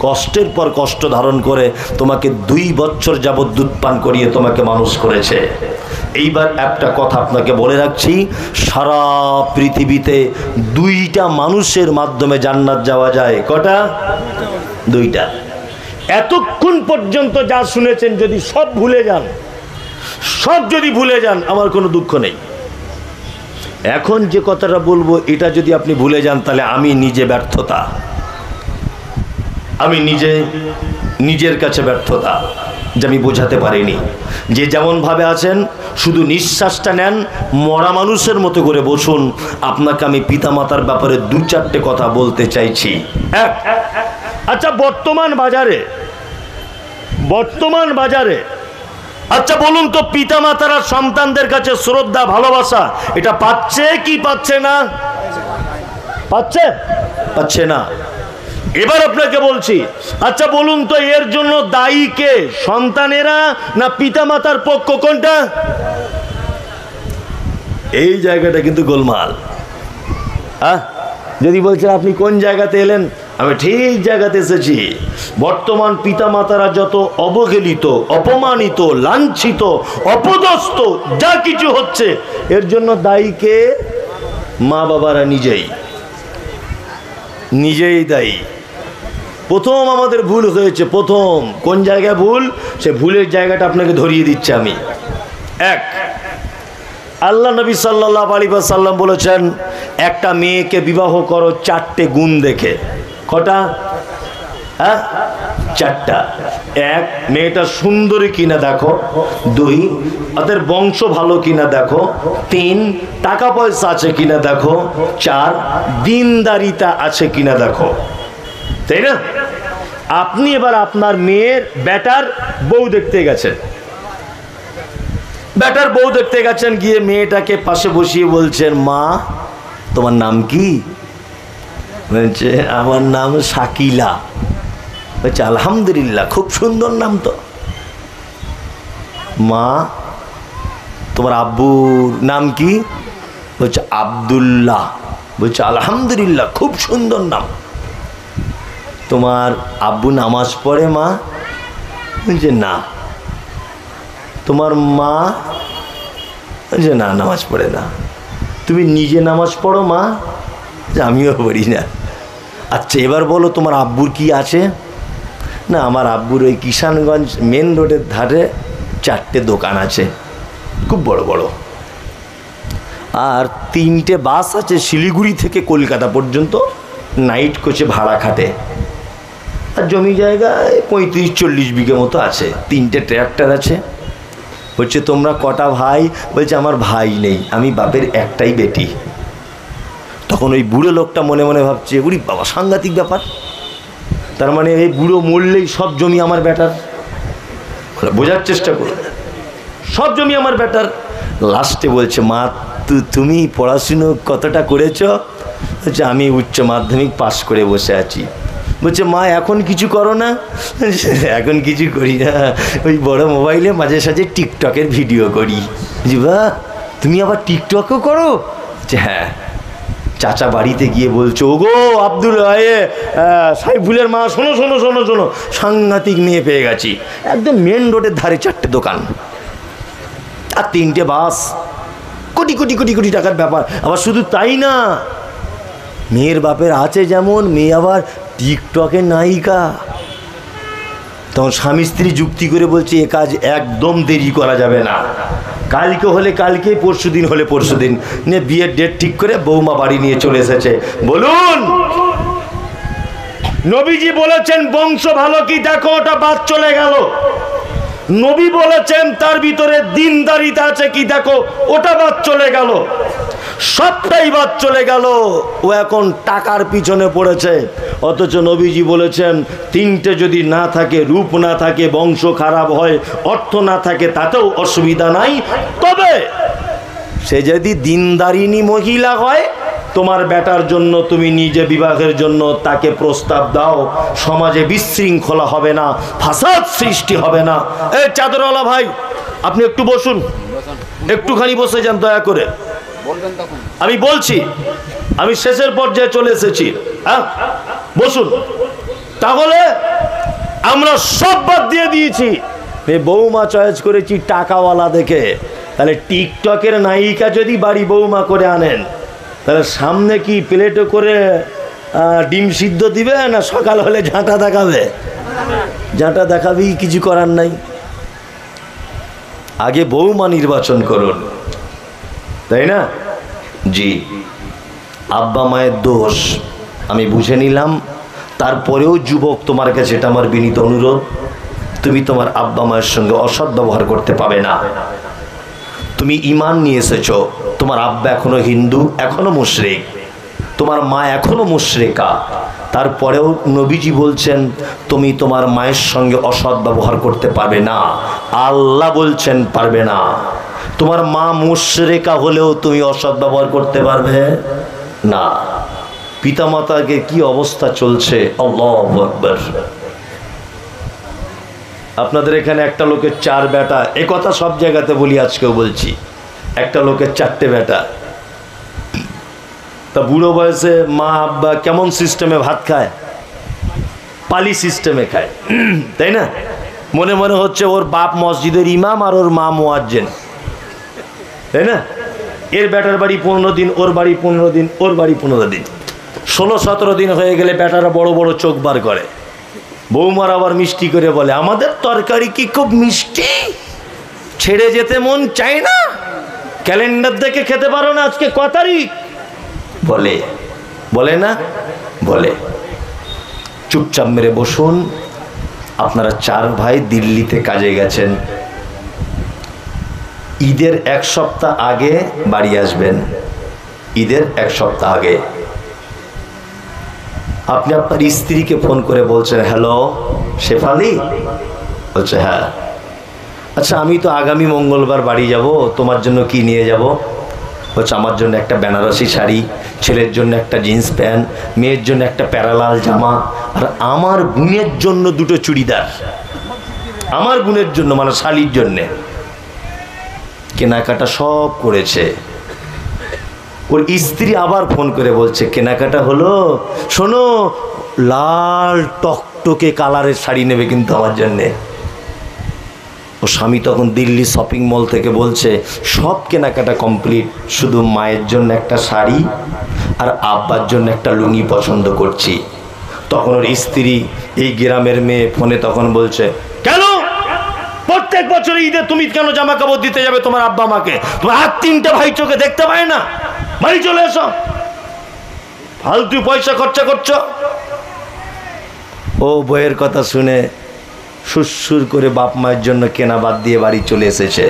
A: কষ্টের পর কষ্ট ধারণ করে তোমাকে 2 বছর যাবৎ দুধ পান করিয়ে তোমাকে মানুষ করেছে। এইবার একটা কথা আপনাকে বলে রাখছি, সারা পৃথিবীতে 2টা মানুষের মাধ্যমে জান্নাত যাওয়া যায়। কটা? 2টা। এতক্ষণ পর্যন্ত যা শুনেছেন যদি সব ভুলে যান, সব যদি ভুলে যান, আমার কোনো দুঃখ নেই। এখন যে কথাটা বলবো এটা যদি আপনি ভুলে যান, তাহলে আমি নিজে ব্যর্থতা, আমি নিজের কাছে ব্যর্থতা যে আমি বোঝাতে পারিনি। যে যেমনভাবে আছেন শুধু নিঃশ্বাসটা নেন, মরা মানুষের মতো করে বসুন। আপনাকে আমি পিতামাতার ব্যাপারে 2-4টে কথা বলতে চাইছি। আচ্ছা, বর্তমান বাজারে আচ্ছা বলুন তো, পিতামাতারা সন্তানদের কাছে শ্রদ্ধা ভালোবাসা এটা পাচ্ছে কি পাচ্ছে না? পাচ্ছে না। এবার আপনাকে বলছি, আচ্ছা বলুন তো, এর জন্য দায়ী কে? সন্তানেরা না পিতামাতার পক্ষ? কোনটা? এই জায়গাটা কিন্তু গোলমাল। যদি বলছেন আপনি কোন জায়গাতে এলেন, আমি ঠিক জায়গাতে এসেছি। বর্তমান পিতামাতারা যত অবহেলিত, অপমানিত, লাঞ্ছিত, অপদস্থ যা কিছু হচ্ছে, এর জন্য দায়ী কে? মা বাবারা নিজেই দায়ী। প্রথম আমাদের ভুল হয়েছে। প্রথম কোন জায়গায় ভুল, সে ভুলের জায়গাটা আপনাকে ধরিয়ে দিচ্ছি আমি। আল্লাহ নবী সাল্লাল্লাহু আলাইহি ওয়াসাল্লাম বলেছেন, একটা মেয়েকে বিবাহ করো 4টে গুণ দেখে। কটা? 4টা। 1, মেয়েটা সুন্দরী কিনা দেখো। 2, ওদের বংশ ভালো কিনা দেখো। 3, টাকা পয়সা আছে কিনা দেখো। 4, দিনদারিতা আছে কিনা দেখো। তাই না? আপনি এবার আপনার মেয়ের বেটার বউ দেখতে গেছেন। গিয়ে মেয়েটাকে পাশে বসিয়ে বলছেন, মা তোমার নাম কি? বলছে, আমার নাম শাকিলা। বলছে, আলহামদুলিল্লাহ, খুব সুন্দর নাম তো। মা তোমার আব্বুর নাম কি? বলছে, আব্দুল্লাহ। বলছে, আলহামদুলিল্লাহ, খুব সুন্দর নাম। তোমার আব্বু নামাজ পড়ে মা? বলছে, না। তোমার মা? বলছে, না, নামাজ পড়ে না। তুমি নিজে নামাজ পড়ো মা? আমিও পড়ি না। আচ্ছা এবার বলো, তোমার আব্বুর কি আছে? না, আমার আব্বুর ওই কিষানগঞ্জ মেন রোডের ধারে 4টে দোকান আছে, খুব বড় বড়, আর 3টে বাস আছে শিলিগুড়ি থেকে কলকাতা পর্যন্ত, নাইট কোচে ভাড়া খাটে। আর জমি জায়গা 35-40 বিঘে মতো আছে। 3টে ট্র্যাক্টর আছে। বলছে, তোমরা কটা ভাই? বলছে, আমার ভাই নেই, আমি বাপের একটাই বেটি। তখন ওই বুড়ো লোকটা মনে মনে ভাবছে, উরি বাবা, সাংঘাতিক ব্যাপার। তার মানে এই বুড়ো মরলেই সব জমি আমার বেটার। বোঝার চেষ্টা করো, সব জমি আমার বেটার। লাস্টে বলছে, মা তুমি পড়াশুনো কতটা করেছ? বলছে, আমি উচ্চ মাধ্যমিক পাশ করে বসে আছি। বলছে, মা এখন কিছু করো না? এখন কিছু করি না, ওই বড় মোবাইলে মাঝে সাঝে টিকটকের ভিডিও করি। বাহ, তুমি আবার টিকটকও করো? হ্যাঁ। চাচা বাড়িতে গিয়ে বলছে, ওগো আব্দুল সাইফুলের মা, শোনো শোনো শোনো শোনো, সাংঘাতিক মেয়ে পেয়ে গেছি। একদম মেন রোডের ধারে 4টে দোকান আর 3টে বাস, কোটি কোটি কোটি কোটি টাকার ব্যাপার। আবার শুধু তাই না, মেয়ের বাপের আছে যেমন, মেয়ে আবার টিকটকের নায়িকা। তখন স্বামী স্ত্রী যুক্তি করে বলছে, এ কাজ একদম দেরি করা যাবে না, কালকে হলে কালকে, পরশু দিন হলে পরশু দিন। নিয়ে বিয়ের ডেট ঠিক করে বৌমা বাড়ি নিয়ে চলে এসেছে। বলুন, নবীজি বলেছেন বংশ ভালো কি দেখো, ওটা বাদ চলে গেল। নবী বলেছেন তার ভিতরে দিনদারিতা আছে কি দেখো, ওটা বাদ চলে গেল। সবটাই বাদ চলে গেল। ও এখন টাকার পিছনে পড়েছে। অথচ নবীজি বলেছেন 3টে যদি না থাকে, রূপ না থাকে, বংশ খারাপ হয়, অর্থ না থাকে, তাতেও অসুবিধা নাই। তবে সে যদি দিনদারিনী মহিলা হয়, তোমার বেটার জন্য তুমি নিজে বিবাহের জন্য তাকে প্রস্তাব দাও, সমাজে বিশৃঙ্খলা হবে না, ফাসাদ সৃষ্টি হবে না। এই চাদরওয়ালা ভাই, আপনি একটু বসুন, একটুখানি বসে যান দয়া করে। আমি বলছি, আমি শেষের পর্যায়ে চলে এসেছি। হ্যাঁ, বসুন। তাহলে আমরা সব বাদ দিয়ে দিয়েছি, বৌমা চয়েস করেছি টাকাওয়ালা দেখে। তাহলে টিকটকের নায়িকা যদি বাড়ি বৌমা করে আনেন, তাহলে সামনে কি প্লেটে করে ডিম সিদ্ধ দিবে, না সকাল হলে ঝাঁটা দেখাবে? ঝাঁটা দেখাবেই, কিছু করার নাই। আগে বৌমা নির্বাচন করুন, তাই না? জি, আব্বা মায়ের দোষ আমি বুঝে নিলাম। তারপরেও যুবক, তোমার কাছে এটা আমার বিনীত অনুরোধ, তুমি তোমার আব্বা মায়ের সঙ্গে অসৎ ব্যবহার করতে পাবে না। তুমি ঈমান নিয়ে এসেছো, তোমার আব্বা এখনো হিন্দু, এখনো মুশরিক, তোমার মা এখনো মুশরিকা, তারপরেও নবীজি বলছেন তুমি তোমার মায়ের সঙ্গে অসৎ ব্যবহার করতে পারবে না। আল্লাহ বলছেন পারবে না। তোমার মা মুশরিকা হলেও তুমি অসৎ ব্যবহার করতে পারবে না। পিতামাতাকে কি অবস্থা চলছে, আল্লাহু আকবার। আপনাদের এখানে একটা লোকের 4 বেটা, এ কথা সব জায়গাতে বলি, আজকেও বলছি, একটা লোকের 4টে বেটা। তা বুড়ো বয়সে মা আব্বা কেমন সিস্টেমে ভাত খায়? পালি সিস্টেমে খায়, তাই না? মনে মনে হচ্ছে ওর বাপ মসজিদের ইমাম আর ওর মা মুয়াজ্জিন, তাই না? এর বেটার বাড়ি 15 দিন, ওর বাড়ি 15 দিন, ওর বাড়ি 15 দিন, 16-17 দিন হয়ে গেলে বেটারা বড় বড় চোখ বার করে। বৌমার আবার মিষ্টি করে বলে, আমাদের তরকারি কি খুব মিষ্টি, ছেড়ে যেতে মন চায় না, ক্যালেন্ডার দেখে খেতে পারো না, আজকে ক তারিখ? বলে, বলে না? বলে। চুপচাপ মেরে বসুন। আপনারা 4 ভাই দিল্লিতে কাজে গেছেন, ঈদের 1 সপ্তাহ আগে বাড়ি আসবেন। ঈদের 1 সপ্তাহ আগে আপনি আপনার স্ত্রীকে ফোন করে বলছেন, হ্যালো শেফালি? বলছে হ্যাঁ। আচ্ছা, আমি তো আগামী মঙ্গলবার বাড়ি যাব, তোমার জন্য কি নিয়ে যাব? বলছে আমার জন্য একটা বেনারসি শাড়ি, ছেলের জন্য একটা জিন্স প্যান্ট, মেয়ের জন্য একটা প্যারালাল জামা, আর আমার বোনের জন্য 2টো চুড়িদার। আমার বোনের জন্য, মানে শালির জন্যে কেনাকাটা সব করেছে। ওর স্ত্রী আবার ফোন করে বলছে, কেনাকাটা হলো? শোনো, লাল টকটকে কালারের শাড়ি নেবে কিন্তু আমার জন্যে। ও স্বামী তখন দিল্লি শপিং মল থেকে বলছে, সব কেনাকাটা কমপ্লিট, শুধু মায়ের জন্য একটা শাড়ি আর আব্বার জন্য একটা লুঙ্গি পছন্দ করছি। তখন ওর স্ত্রী, এই গ্রামের মেয়ে, ফোনে তখন বলছে, কেন প্রত্যেক বছর ঈদে তুমি কেন জামা কাপড় দিতে যাবে তোমার আব্বা মাকে? তোমার আর 3টে ভাই চোখে দেখতে পায় না? বাড়ি চলে এসো, ফালতু পয়সা খরচা করছো। ও বইয়ের কথা শুনে সুরসুর করে বাপ মায়ের জন্য কেনা বাদ দিয়ে বাড়ি চলে এসেছে।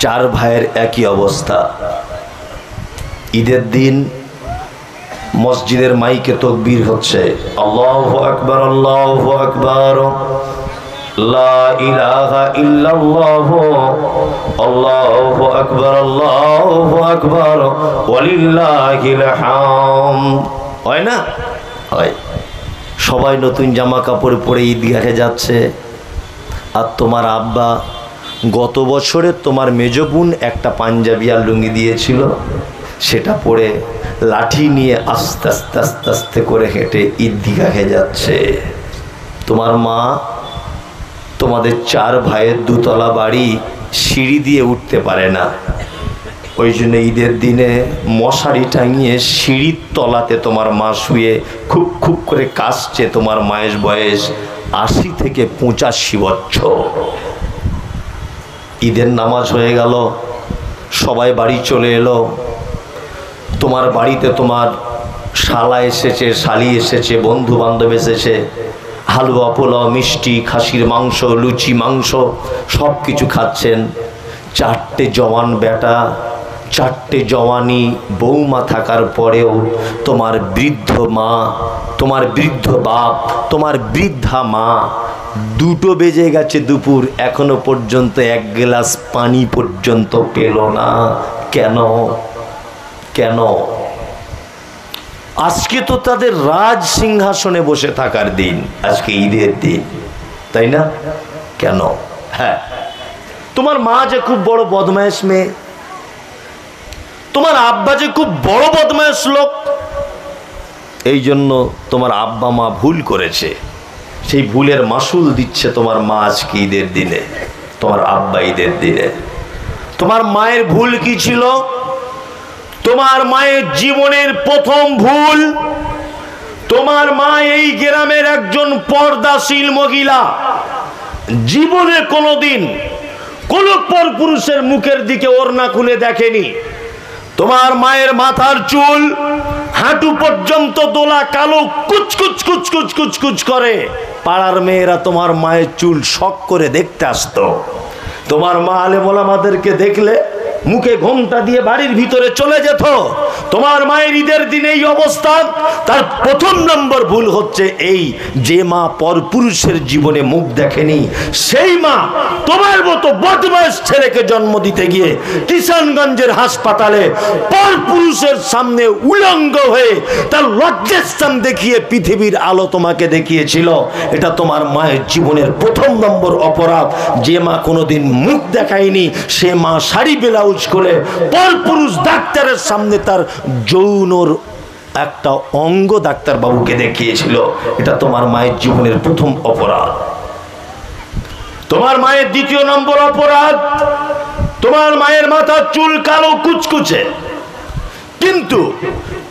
A: 4 ভাইয়ের একই অবস্থা। ঈদের দিন মসজিদের মাইকে তাকবীর হচ্ছে, আল্লাহু আকবার, আল্লাহু আকবার, লা ইলাহা ইল্লাল্লাহ, আল্লাহু আকবার, আল্লাহু আকবার, ওয়ালিল্লাহিল হামদ। হয় না? হয়। সবাই নতুন জামা কাপড় পরে ঈদগাহে যাচ্ছে, আর তোমার আব্বা গত বছরে তোমার মেজ বোন একটা পাঞ্জাবি আর লুঙ্গি দিয়েছিল, সেটা পরে লাঠি নিয়ে আস্তে আস্তে আস্তে আস্তে করে হেঁটে ঈদগাহে যাচ্ছে। তোমার মা তোমাদের 4 ভাইয়ের 2 তলা বাড়ি সিঁড়ি দিয়ে উঠতে পারে না, ওই জন্য ঈদের দিনে মশারি টাঙিয়ে সিঁড়ির তলাতে তোমার মা শুয়ে খুব খুব করে কাশছে। তোমার মায়ের বয়স 80 থেকে 85 বছর। ঈদের নামাজ হয়ে গেল, সবাই বাড়ি চলে এলো। তোমার বাড়িতে তোমার শালা এসেছে, শালি এসেছে, বন্ধু বান্ধব এসেছে, হালুয়া, পোলাও, মিষ্টি, খাসির মাংস, লুচি, মাংস সব কিছু খাচ্ছেন। 4টে জওয়ান বেটা, 4টে জওয়ানি বৌমা থাকার পরেও তোমার বৃদ্ধ মা, তোমার বৃদ্ধ বাপ, তোমার বৃদ্ধা মা, 2টো বেজে গেছে দুপুর, এখনো পর্যন্ত 1 গ্লাস পানি পর্যন্ত পেল না। কেন? কেন? আজকে তো তাদের রাজ সিংহাসনে বসে থাকার দিন, আজকে ঈদের দিন, তাই না? কেন? হ্যাঁ, তোমার মা যে খুব বড় বদমায়েশ মেয়ে, তোমার আব্বা যে খুব বড় বদমায়েশ লোক, এই জন্য তোমার আব্বা মা ভুল করেছে, সেই ভুলের মাসুল দিচ্ছে তোমার মা আজকে ঈদের দিনে, তোমার আব্বা ঈদের দিনে। তোমার মায়ের ভুল কি ছিল? তোমার মায়ের জীবনের প্রথম ভুল, তোমার মা এই গ্রামের একজন পর্দাশীল মহিলা, জীবনে কোনোদিন কোন পরপুরুষের মুখের দিকে ওড়না খুলে দেখেনি। তোমার মায়ের মাথার চুল হাঁটু পর্যন্ত দোলা, কালো কুচকুচ কুচকুচ কুচকুচ করে। পাড়ার মেয়েরা তোমার মায়ের চুল শখ করে দেখতে আসতো। তোমার মা আলেম ওলামাদেরকে দেখলে মুখে ঘোমটা দিয়ে বাড়ির ভিতরে চলে যেত। তোমার মায়ের ঈদের দিনে এই অবস্থা। তার প্রথম নম্বর ভুল হচ্ছে এই, যে মা পরপুরুষের জীবনে মুখ দেখেনি, সেই মা তোমার মতো বদমাশ ছেলেকে জন্ম দিতে গিয়ে কিষানগঞ্জের হাসপাতালে পরপুরুষের সামনে উলঙ্গ হয়ে তার লজ্জাস্থান দেখিয়ে পৃথিবীর আলো তোমাকে দেখিয়েছিল। এটা তোমার মায়ের জীবনের প্রথম নম্বর অপরাধ। যে মা কোনোদিন মুখ দেখায়নি, সে মা শাড়ি ব্লাউজ করে পরপুরুষ ডাক্তারের সামনে তার যৌনর একটা অঙ্গ ডাক্তার বাবুকে দেখিয়েছিল। এটা তোমার মায়ের জীবনের প্রথম অপরাধ। তোমার মায়ের দ্বিতীয় নম্বর অপরাধ, তোমার মায়ের মাথার চুল কালো কুচকুচে, কিন্তু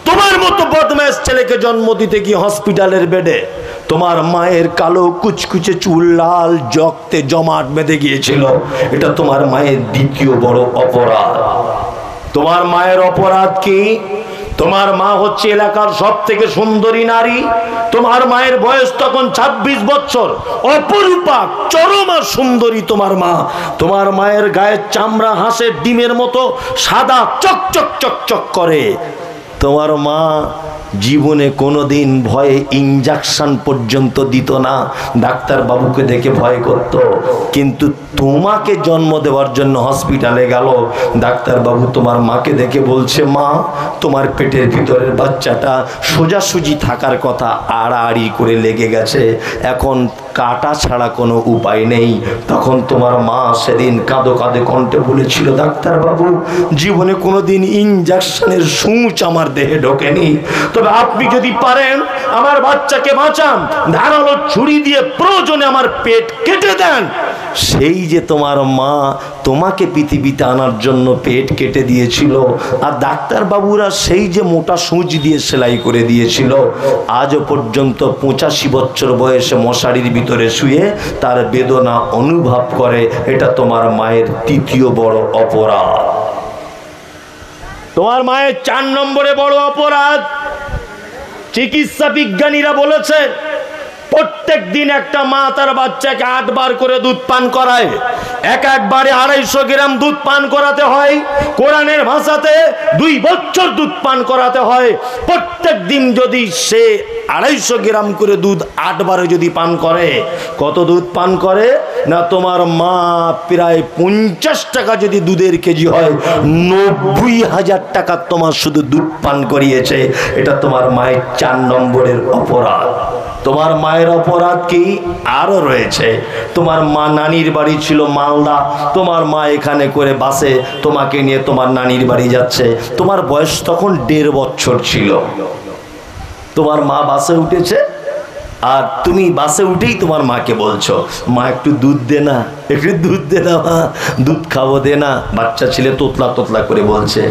A: তোমার মতো বদমাশ ছেলেকে জন্ম দিতে গিয়ে হসপিটালের বেডে তোমার মায়ের কালো কুচকুচে চুল লাল জগতে জমাট বেঁধে গিয়েছিল। এটা তোমার মায়ের দ্বিতীয় বড় অপরাধ। তোমার মায়ের অপরাধ কি? তোমার মা হচ্ছে এলাকার সব থেকে সুন্দরী নারী। তোমার মায়ের বয়স তখন 26 বছর, অপরূপা চরমা সুন্দরী তোমার মা। তোমার মায়ের গায়ের চামড়া হাঁসের ডিমের মতো সাদা চকচক চকচক করে। তোমার মা জীবনে কোনোদিন ভয়ে ইঞ্জেকশন পর্যন্ত দিত না, ডাক্তার বাবুকে দেখে ভয় করত। কিন্তু তোমাকে জন্ম দেওয়ার জন্য হসপিটালে গেল, ডাক্তার বাবু তোমার মাকে দেখে বলছে, মা তোমার পেটের ভিতরের বাচ্চাটা সোজাসুজি থাকার কথা, আড়াআড়ি করে লেগে গেছে, এখন কাটা ছাড়া কোনো উপায় নেই। তখন তোমার মা সেদিন কাঁদো কাঁদে কণ্ঠে বলেছিল, ডাক্তার বাবু জীবনে কোনোদিন ইঞ্জেকশনের সূচ আমার দেহে ঢোকেনি, তবে আপনি যদি পারেন আমার বাচ্চাকে বাঁচান, ধারালো ছুরি দিয়ে প্রয়োজনে আমার পেট কেটে দেন। সেই যে তোমার মা তোমাকে পৃথিবীতে আনার জন্য পেট কেটে দিয়েছিল, আর ডাক্তার বাবুরা সেই যে মোটা সূচ দিয়ে সেলাই করে দিয়েছিল, আজও পর্যন্ত 85 বছর বয়সে মশারির ভিতরে শুয়ে তার বেদনা অনুভব করে। এটা তোমার মায়ের তৃতীয় বড় অপরাধ। তোমার মায়ের 4 নম্বরে বড় অপরাধ, চিকিৎসা বিজ্ঞানীরা বলেছে প্রত্যেক দিন একটা মা তার বাচ্চাকে 8 বার করে দুধ পান করায়। একবারে 250 গ্রাম দুধ পান করাতে হয়। কোরআনের ভাষাতে 2 বছর দুধ পান করাতে হয়। প্রত্যেক দিন যদি সে 250 গ্রাম করে দুধ 8 বারে যদি পান করে, কত দুধ পান করে না, তোমার মা প্রায় 50 টাকা যদি দুধের কেজি হয়, 90,000 টাকা তোমার শুধু দুধ পান করিয়েছে। এটা তোমার মায়ের 4 নম্বরের অপরাধ। তোমার মায়ের অপরাধ কি আরো রয়েছে। তোমার মা নানির বাড়ি ছিল মালদা, তোমার মা এখানে করে বাসে তোমাকে নিয়ে তোমার নানির বাড়ি যাচ্ছে। তোমার বয়স তখন 1.5 বছর ছিল। তোমার মা বাসে উঠেছে, আর তুমি বাসে উঠেই তোমার মাকে বলছো, মা একটু দুধ দে না, একটু দুধ দে না মা, দুধ খাবো দে না। বাচ্চা ছেলে তোতলা তোতলা করে বলছে।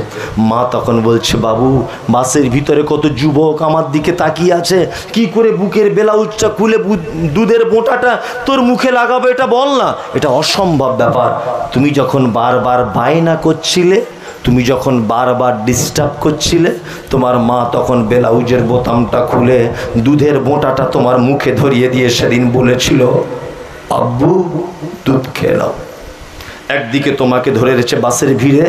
A: মা তখন বলছে, বাবু বাসের ভিতরে কত যুবক আমার দিকে তাকিয়ে আছে, কি করে বুকের ব্লাউজটা খুলে দুধের বোঁটাটা তোর মুখে লাগাবো, এটা বল না। এটা অসম্ভব ব্যাপার। তুমি যখন বারবার বায়না করছিলে, তুমি যখন বারবার ডিস্টার্ব করছিলে, তোমার মা তখন ব্লাউজের বোতামটা খুলে দুধের বোঁটাটা তোমার মুখে ধরিয়ে দিয়ে সেদিন বলেছিল, আব্বু দুধ খেয়ে নাও। একদিকে তোমাকে ধরে রেখেছে বাসের ভিড়ে,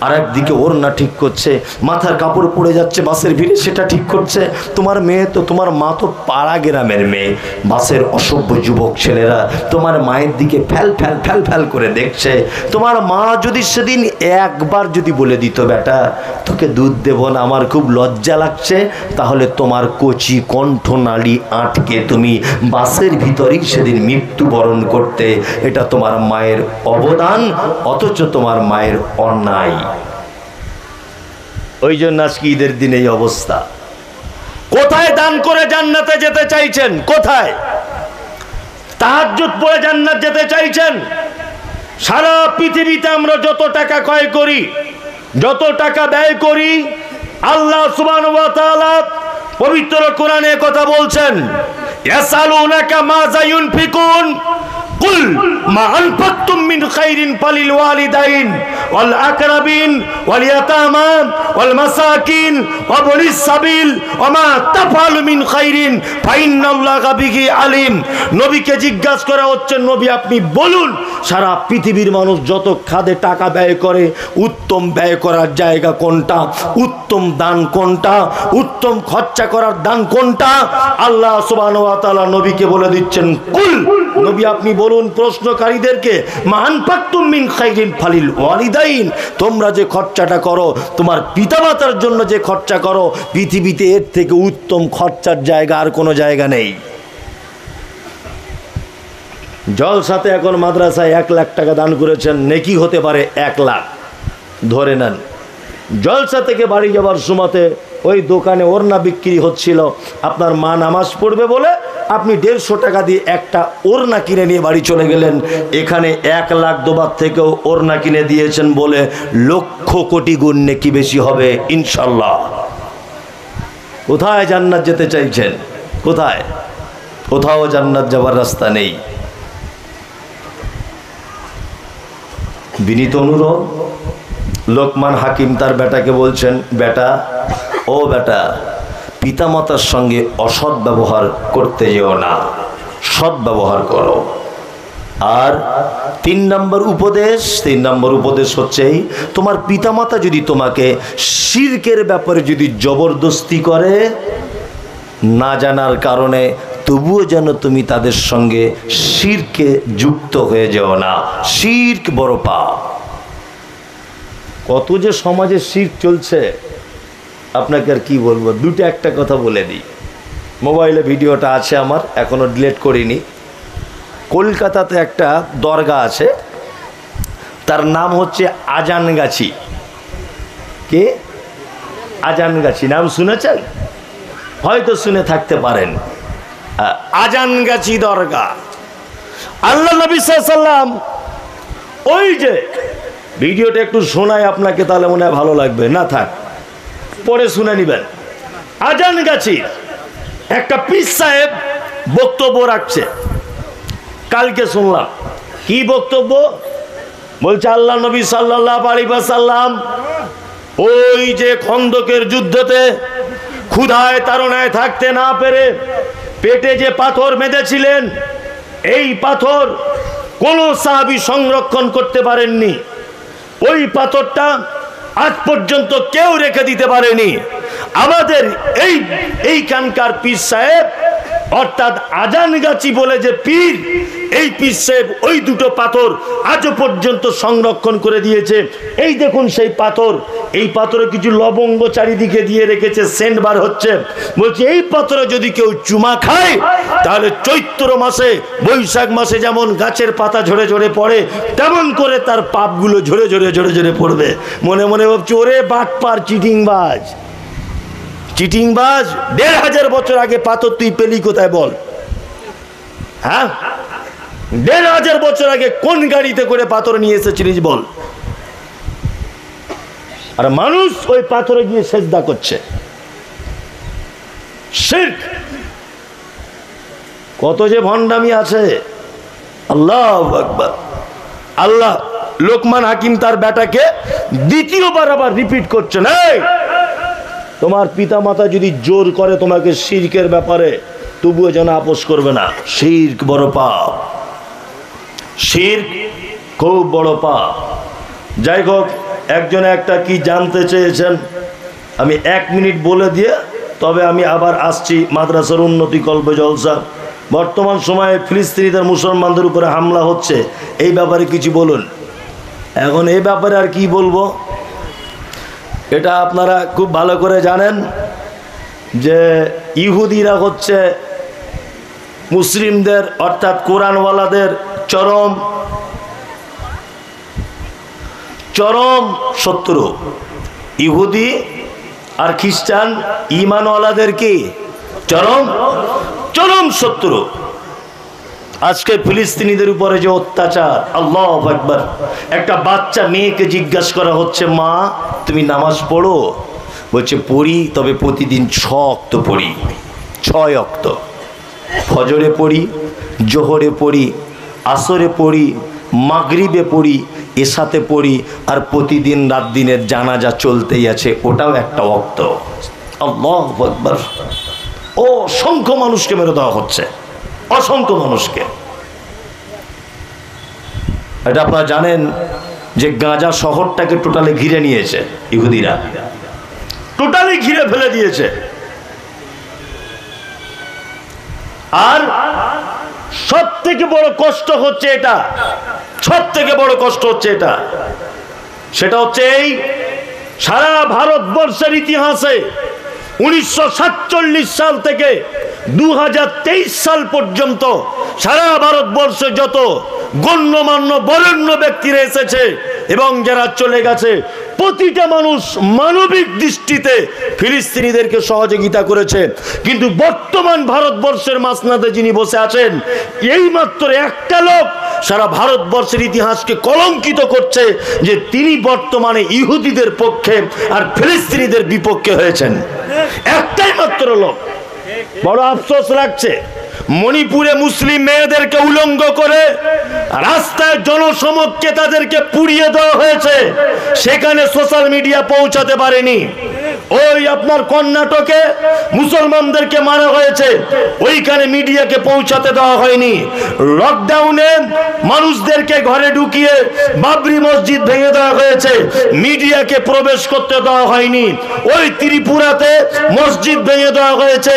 A: আর একদিকে ওড়না ঠিক করছে, মাথার কাপড় পড়ে যাচ্ছে বাসের ভিড়ে, সেটা ঠিক করছে। তোমার মেয়ে তো, তোমার মা তো পাড়া গ্রামের মেয়ে। বাসের অসভ্য যুবক ছেলেরা তোমার মায়ের দিকে ফ্যাল ফ্যাল ফ্যাল ফ্যাল করে দেখছে। তোমার মা যদি সেদিন একবার যদি বলে দিত বেটা তোকে দুধ দেব না, আমার খুব লজ্জা লাগছে, তাহলে তোমার কচি কণ্ঠনালী আটকে তুমি বাসের ভিতরেই সেদিন মৃত্যুবরণ করতে। এটা তোমার মায়ের অবদান, অথচ তোমার মায়ের অন্যায়। ওই জন্য আজকে ঈদের দিন এই অবস্থা। কোথায় দান করে জান্নাতে যেতে চাইছেন? কোথায় তাহাজ্জুদ পড়ে জান্নাত যেতে চাইছেন? সারা পৃথিবীতে আমরা যত টাকা ক্ষয় করি, যত টাকা ব্যয় করি, আল্লাহ সুবহানাহু ওয়া তাআলা পবিত্র কোরআনে কথা বলছেন, ইয়াসালুনাকা মাযা ইউনফিকুন কুল মা আনফাকতুম মিন খাইরিন ফালিল ওয়ালিদাইন ওয়াল আকরাবিন ওয়াল ইয়াতামা ওয়াল মাসাকিন ওয়া বনিস সাবিল ওয়া মা তাফআলু মিন খাইরিন ফাইন্নাল্লাহা বিহি আলিম। নবীকে জিজ্ঞাসা করা হচ্ছে, নবী আপনি বলুন সারা পৃথিবীর মানুষ যত খাদে টাকা ব্যয় করে, উত্তম ব্যয় করার জায়গা কোনটা, উত্তম দান কোনটা, উত্তম খরচা করার দান কোনটা? আল্লাহ সুবহানাহু ওয়া তাআলা নবীকে বলে দিচ্ছেন, কুল নবী আপনি বলুন প্রশ্নকারীদেরকে, মা আনফাকতুম মিন খাইরিন ফালিল ওয়ালিদাইন, তোমরা যে খরচাটা করো, তোমার পিতামাতার জন্য যে খরচা করো, পৃথিবীতে এর থেকে উত্তম খরচার জায়গা আর কোনো জায়গা নেই। জলসাতে এখন মাদ্রাসায় 1 লাখ টাকা দান করেছেন, নেকি হতে পারে 1 লাখ ধরে নেন। জলসা থেকে বাড়ি যাবার সময়তে ওই দোকানে ওড়না বিক্রি হচ্ছিল, আপনার মা নামাজ পড়বে বলে আপনি 150 টাকা দিয়ে একটা ওড়না কিনে নিয়ে বাড়ি চলে গেলেন। এখানে 1 লাখ দোবার থেকেও ওড়না কিনে দিয়েছেন বলে লক্ষ কোটি গুণ নেকি বেশি হবে ইনশাল্লাহ। কোথায় জান্নাত যেতে চাইছেন? কোথায়? কোথাও জান্নাত যাবার রাস্তা নেই। বিনীত অনুরোধ, লোকমান হাকিম তার বেটাকে বলছেন, বেটা ও বেটা, পিতামাতার সঙ্গে অসৎ ব্যবহার করতে যেও না, সৎ ব্যবহার করো। আর 3 নম্বর উপদেশ হচ্ছে, তোমার পিতামাতা যদি তোমাকে শিরকের ব্যাপারে যদি জবরদস্তি করে, না জানার কারণে, তবুও যেন তুমি তাদের সঙ্গে শিরকে যুক্ত হয়ে যেও না। শিরক বড় পাপ। কত যে সমাজে শিরক চলছে আপনাকে আর কি বলবো। একটা কথা বলে দিই, মোবাইলে ভিডিওটা আছে আমার, এখনো ডিলিট করিনি। কলকাতাতে একটা দরগা আছে, তার নাম হচ্ছে আজানগাছি। কে? আজানগাছি নাম শুনেছেন? হয়তো শুনে থাকতে পারেন। আজানগাছি দরগা। আল্লাহ নবী সাল্লাল্লাহু আলাইহি ওয়াসাল্লাম, ওই যে ভিডিওটা একটু শোনায় আপনাকে, তাহলে মনে হয় ভালো লাগবে। না থাক, পরে শুনে নিবেন। আজানগাছি একটা পীর সাহেব বক্তব্য রাখছে, কালকে শুনলাম। কি বক্তব্য বলছে? আল্লাহ নবী সাল্লাল্লাহু আলাইহি ওয়াসাল্লাম ওই যে খন্দকের যুদ্ধতে ক্ষুধায় তাড়নায় থাকতে না পেরে পেটে যে পাথর বেঁধেছিলেন, এই পাথর কোন সাহাবী সংরক্ষণ করতে পারেননি। ওই পাথরটা আজ পর্যন্ত কেউ রেখে দিতে পারেনি। আমাদের এইখানকার পীর সাহেব, অর্থাৎ আজানগাছি বলে যে পীর, এই পীর সাহেব ওই 2টো পাথর আজও পর্যন্ত সংরক্ষণ করে দিয়েছে। এই দেখুন সেই পাথর, এই পাথরে কিছু লবঙ্গ চারিদিকে দিয়ে রেখেছে, সেন্ট বার হচ্ছে। বলছে এই পাথরে যদি কেউ চুমা খায়, তাহলে চৈত্র মাসে বৈশাখ মাসে যেমন গাছের পাতা ঝরে ঝরে পড়ে, তেমন করে তার পাপগুলো ঝরে ঝরে ঝরে ঝরে পড়বে। মনে মনে ভাবছি, ওরে বাটপার, চিটিংবাজ। 1500 বছর আগে পাথর তুই পেলি কোথায় বল? হ্যাঁ, 1500 বছর আগে কোন গাড়িতে করে পাথর নিয়ে এসেছিলিস বল? আর মানুষ ওই পাথরে গিয়ে সেজদা করছে। শিরক, কত যে ভণ্ডামি আছে। আল্লাহু আকবার। আল্লাহ লোকমান হাকিম তার বেটাকে দ্বিতীয়বার আবার রিপিট করছেন, এই তোমার পিতামাতা যদি জোর করে তোমাকে শিরকের ব্যাপারে, তবুও যেন আপোষ করবে না। শিরক বড় পাপ, শিরক খুব বড় পাপ। যাই হোক, একজনে একটা কি জানতে চেয়েছেন, আমি 1 মিনিট বলে দিয়ে তবে আমি আবার আসছি। মাদ্রাসার উন্নতি কল্পে জলসা। বর্তমান সময়ে ফিলিস্তিনিদের মুসলমানদের উপরে হামলা হচ্ছে, এই ব্যাপারে কিছু বলুন। এখন এই ব্যাপারে আর কি বলবো, এটা আপনারা খুব ভালো করে জানেন যে ইহুদিরা হচ্ছে মুসলিমদের অর্থাৎ কোরআনওয়ালাদের চরম চরম শত্রু। ইহুদি আর খ্রিস্টান ঈমানওয়ালাদের কি চরম চরম শত্রু। আজকে ফিলিস্তিনিদের উপরে যে অত্যাচার, আল্লাহু আকবার। একটা বাচ্চা মেয়েকে জিজ্ঞাসা করা হচ্ছে, মা তুমি নামাজ পড়ো? বলছে পড়ি, তবে প্রতিদিন 6 ওয়াক্ত পড়ি। 6 ওয়াক্ত, ফজরে পড়ি, জোহরে পড়ি, আসরে পড়ি, মাগরিবে পড়ি, এশাতে পড়ি, আর প্রতিদিন রাত দিনের জানাজা চলতেই আছে, ওটাও একটা ওয়াক্ত। আল্লাহু আকবার। অসংখ্য মানুষকে মেরে দেওয়া হচ্ছে, অসংখ্য মানুষকে। এটা আপনারা জানেন যে গাজা শহরটাকে টোটালি ঘিরে নিয়েছে ইহুদিরা, টোটালি ঘিরে ফেলে দিয়েছে। আর সব থেকে বড় কষ্ট হচ্ছে এটা, সব থেকে বড় কষ্ট হচ্ছে এটা, সেটা হচ্ছে এই সারা ভারতবর্ষের ইতিহাসে 1947 সাল থেকে 2023 সাল পর্যন্ত সারা ভারতবর্ষে যত গণ্যমান্য বরেণ্য ব্যক্তিরা এসেছে এবং যারা চলে গেছে, প্রতিটা মানুষ মানবিক দৃষ্টিতে ফিলিস্তিনিদেরকে সহযোগিতা করেছে। কিন্তু বর্তমান ভারতবর্ষের মাসনাদে যিনি বসে আছেন, এই মাত্র একটা লোক সারা ভারতবর্ষের ইতিহাসকে কলঙ্কিত করছে যে তিনি বর্তমানে ইহুদিদের পক্ষে আর ফিলিস্তিনিদের বিপক্ষে হয়েছেন। একটাই মাত্র লোক। বড় আফসোস লাগছে, মণিপুরে মুসলিম মেয়েদেরকে উলঙ্গ করে রাস্তায় জনসমক্ষে তাদেরকে পুড়িয়ে দেওয়া হয়েছে, সেখানে সোশ্যাল মিডিয়া পৌঁছাতে পারেনি। ওই আপনার কর্ণাটকে মুসলমানদেরকে মারা হয়েছে, ওইখানে মিডিয়াকে পৌঁছাতে দেওয়া হয়নি। লকডাউনে মানুষদেরকে ঘরে ঢুকিয়ে বাবরি মসজিদ ভেঙে দেওয়া হয়েছে, মিডিয়াকে প্রবেশ করতে দেওয়া হয়নি। ওই ত্রিপুরাতে মসজিদ ভেঙে দেওয়া হয়েছে,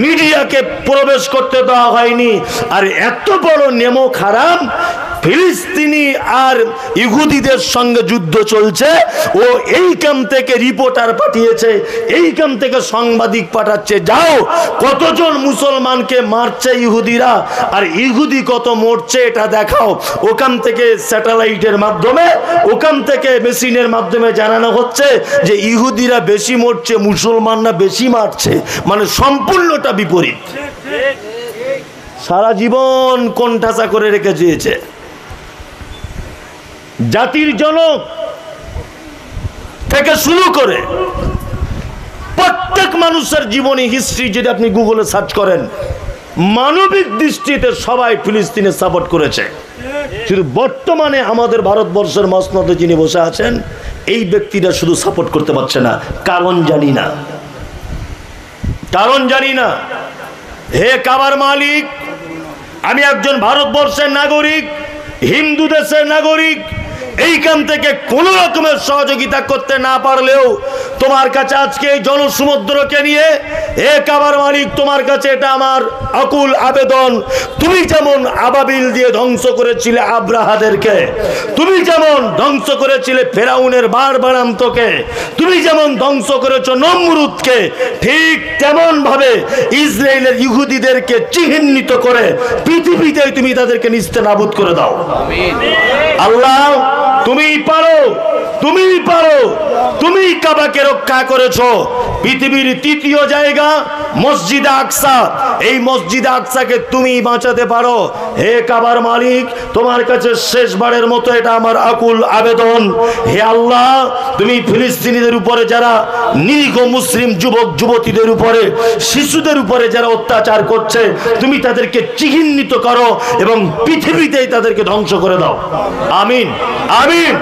A: মিডিয়াকে প্রবেশ করতে দেওয়া হয়নি। আর এত বড় নেমক হারাম ফিলিস্তিনি আর ইহুদিদের সঙ্গে যুদ্ধ চলছে, ও এইখান থেকে রিপোর্টার পাঠিয়েছে, এইখান থেকে সাংবাদিক পাঠাচ্ছে, যাও কতজন মুসলমানকে মারছে ইহুদিরা আর ইহুদি কত মরছে এটা দেখাও। ওখান থেকে স্যাটেলাইটের মাধ্যমে, ওখান থেকে মেশিনের মাধ্যমে জানানো হচ্ছে যে ইহুদিরা বেশি মরছে, মুসলমানরা বেশি মারছে, মানে সম্পূর্ণটা বিপরীত। সারা জীবন কোণঠাসা করে রেখে দিয়েছে। জাতির জনক থেকে শুরু করে প্রত্যেক মানুষের জীবনী হিস্ট্রি যদি আপনি গুগলে সার্চ করেন, মানবিক দৃষ্টিতে সবাই ফিলিস্তিনে সাপোর্ট করেছে। শুধু বর্তমানে আমাদের ভারতবর্ষের মসনদে যিনি বসে আছেন, এই ব্যক্তিরা শুধু সাপোর্ট করতে পারছে না। কারণ জানি না, কারণ জানি না। হে কাবার মালিক, আমি একজন ভারতবর্ষের নাগরিক, হিন্দু দেশের নাগরিক, এইখান থেকে কোন রকমের সহযোগিতা করতে না পারলেও তোমার কাছে আজকে এই জনসমুদ্রকে নিয়ে, হে কাবার মালিক, তোমার কাছে এটা আমার আকুল আবেদন। তুমি যেমন আবাবিল দিয়ে ধ্বংস করেছিলে আব্রাহাদেরকে, তুমি যেমন ধ্বংস করেছিলে ফেরাউনের বাড়বাড়ান্তকে, তুমি যেমন ধ্বংস করেছো নমরুদকে, ঠিক তেমন ভাবে ইসরায়েলের ইহুদিদেরকে চিহ্নিত করে পৃথিবীতে তুমি তাদেরকে নিস্তেনাবুদ করে দাও। আল্লাহ তুমি পারো, তুমি পারো, তুমি কাবাকে রক্ষা করেছো। পৃথিবীর তৃতীয় জায়গা মসজিদে আকসা, এই মসজিদে আকসাকে তুমি বাঁচাতে পারো। হে কাবার মালিক, তোমার কাছে শেষবারের মতো এটা আমার আকুল আবেদন। হে আল্লাহ, তুমি ফিলিস্তিনিদের উপরে যারা নিরীহ মুসলিম যুবক যুবতীদের উপরে, শিশুদের উপরে যারা অত্যাচার করছে, তুমি তাদেরকে চিহ্নিত করো এবং পৃথিবীতেই তাদেরকে ধ্বংস করে দাও। আমিন, আমিন।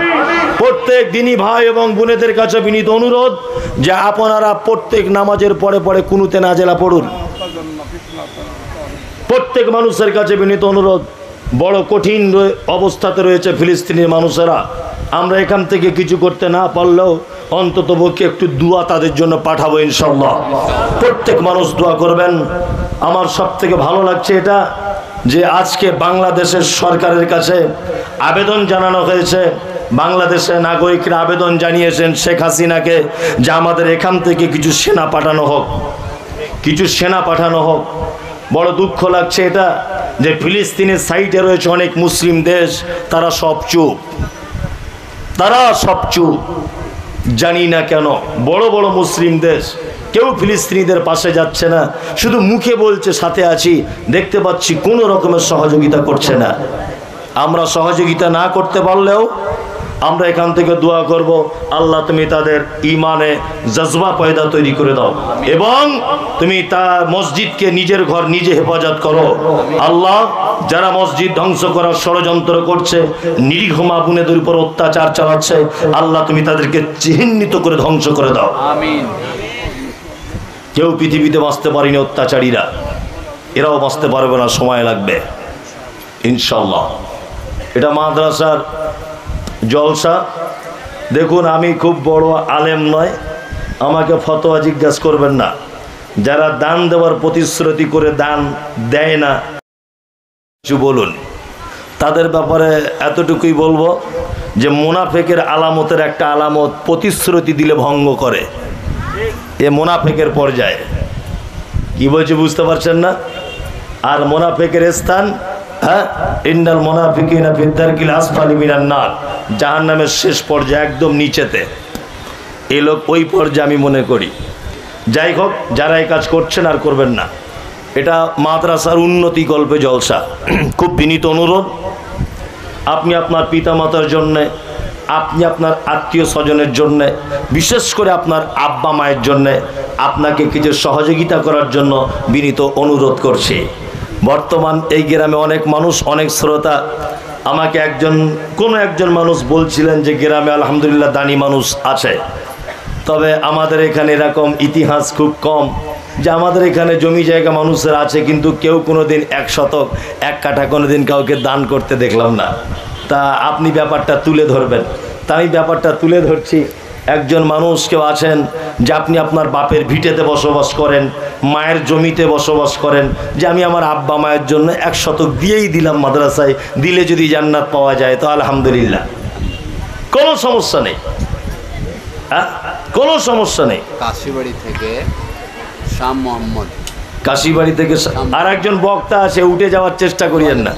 A: প্রত্যেক দিনই ভাই এবং বোনেদের কাছে বিনীত অনুরোধ যে আপনারা প্রত্যেক নামাজের পরে পরে কুনুতে নাজেলা পড়ুন। প্রত্যেক মানুষের কাছে বিনীত অনুরোধ, বড় কঠিন অবস্থাতে রয়েছে ফিলিস্তিনের মানুষেরা। আমরা এখান থেকে কিছু করতে না পারলেও অন্তত পক্ষে একটু দোয়া তাদের জন্য পাঠাবো ইনশাআল্লাহ। প্রত্যেক মানুষ দোয়া করবেন। আমার সব থেকে ভালো লাগছে এটা যে আজকে বাংলাদেশের সরকারের কাছে আবেদন জানানো হয়েছে বাংলাদেশের নাগরিকরা আবেদন জানিয়েছেন শেখ হাসিনাকে যে আমাদের এখান থেকে কিছু সেনা পাঠানো হোক, কিছু সেনা পাঠানো হোক। বড় দুঃখ লাগছে এটা যে ফিলিস্তিনের সাইডে রয়েছে অনেক মুসলিম দেশ, তারা সব চুপ, তারা সব চুপ। জানি না কেন বড় বড় মুসলিম দেশ কেউ ফিলিস্তিনিদের পাশে যাচ্ছে না, শুধু মুখে বলছে সাথে আছি, দেখতে পাচ্ছি কোনো রকমের সহযোগিতা করছে না। আমরা সহযোগিতা না করতে পারলেও আমরা এখান থেকে দোয়া করব, আল্লাহ তুমি তাদের ইমানে জজবা পয়দা তৈরি করে দাও এবং তুমি তার মসজিদকে নিজের ঘর নিজে হেফাজত করো। আল্লাহ যারা মসজিদ ধ্বংস করার ষড়যন্ত্র করছে, নিরীহ মা বোনেদের উপর অত্যাচার চালাচ্ছে, আল্লাহ তুমি তাদেরকে চিহ্নিত করে ধ্বংস করে দাও। আমিন। কেউ পৃথিবীতে বাঁচতে পারেনি অত্যাচারীরা, এরাও বাঁচতে পারবে না, সময় লাগবে ইনশাল্লাহ। এটা মাদ্রাসার জলসা। দেখুন আমি খুব বড় আলেম নয়, আমাকে ফতোয়া জিজ্ঞাসা করবেন না। যারা দান দেওয়ার প্রতিশ্রুতি করে দান দেয় না কিছু বলুন, তাদের ব্যাপারে এতটুকুই বলবো যে মুনাফেকের আলামতের একটা আলামত প্রতিশ্রুতি দিলে ভঙ্গ করে, এ মুনাফেকের পর্যায়ে। কি বলছে বুঝতে পারছেন না? আর মুনাফেকের স্থান, হ্যাঁ, ইন্নাল মুনাফিকিনা ফি দারকিল আসফালি মিনান নার, জাহান্নামের শেষ পর্যায়ে একদম নিচেতে। এই লোক ওই পর্যায়ে আমি মনে করি। যাই হোক, যারা এই কাজ করছেন আর করবেন না। এটা মাদ্রাসার উন্নতি গল্পে জলসা। খুব বিনীত অনুরোধ, আপনি আপনার পিতামাতার জন্যে, আপনি আপনার আত্মীয় স্বজনের জন্যে, বিশেষ করে আপনার আব্বা মায়ের জন্যে আপনাকে কিছু সহযোগিতা করার জন্য বিনীত অনুরোধ করছি। বর্তমান এই গ্রামে অনেক মানুষ, অনেক শ্রোতা, আমাকে কোনো একজন মানুষ বলছিলেন যে গ্রামে আলহামদুলিল্লাহ দানি মানুষ আছে, তবে আমাদের এখানে এরকম ইতিহাস খুব কম যে আমাদের এখানে জমি জায়গা মানুষের আছে, কিন্তু কেউ কোনো দিন 1 শতক 1 কাঠা কোনো দিন কাউকে দান করতে দেখলাম না। তা আপনি ব্যাপারটা তুলে ধরবেন, তা আমি ব্যাপারটা তুলে ধরছি। একজন মানুষ কেউ আছেন যে আপনি আপনার বাপের ভিটেতে বসবাস করেন, মায়ের জমিতে বসবাস করেন, যে আমি আমার আব্বা মায়ের জন্য 1 শতক দিয়েই দিলাম মাদ্রাসায়, দিলে যদি জান্নাত পাওয়া যায় তো আলহামদুলিল্লাহ, কোনো সমস্যা নেই, হ্যাঁ, কোনো সমস্যা নেই।
B: কাশিবাড়ি থেকে শাম মোহাম্মদ,
A: কাশিবাড়ি থেকে আর একজন বক্তা আছে, উঠে যাওয়ার চেষ্টা করিয়েন না।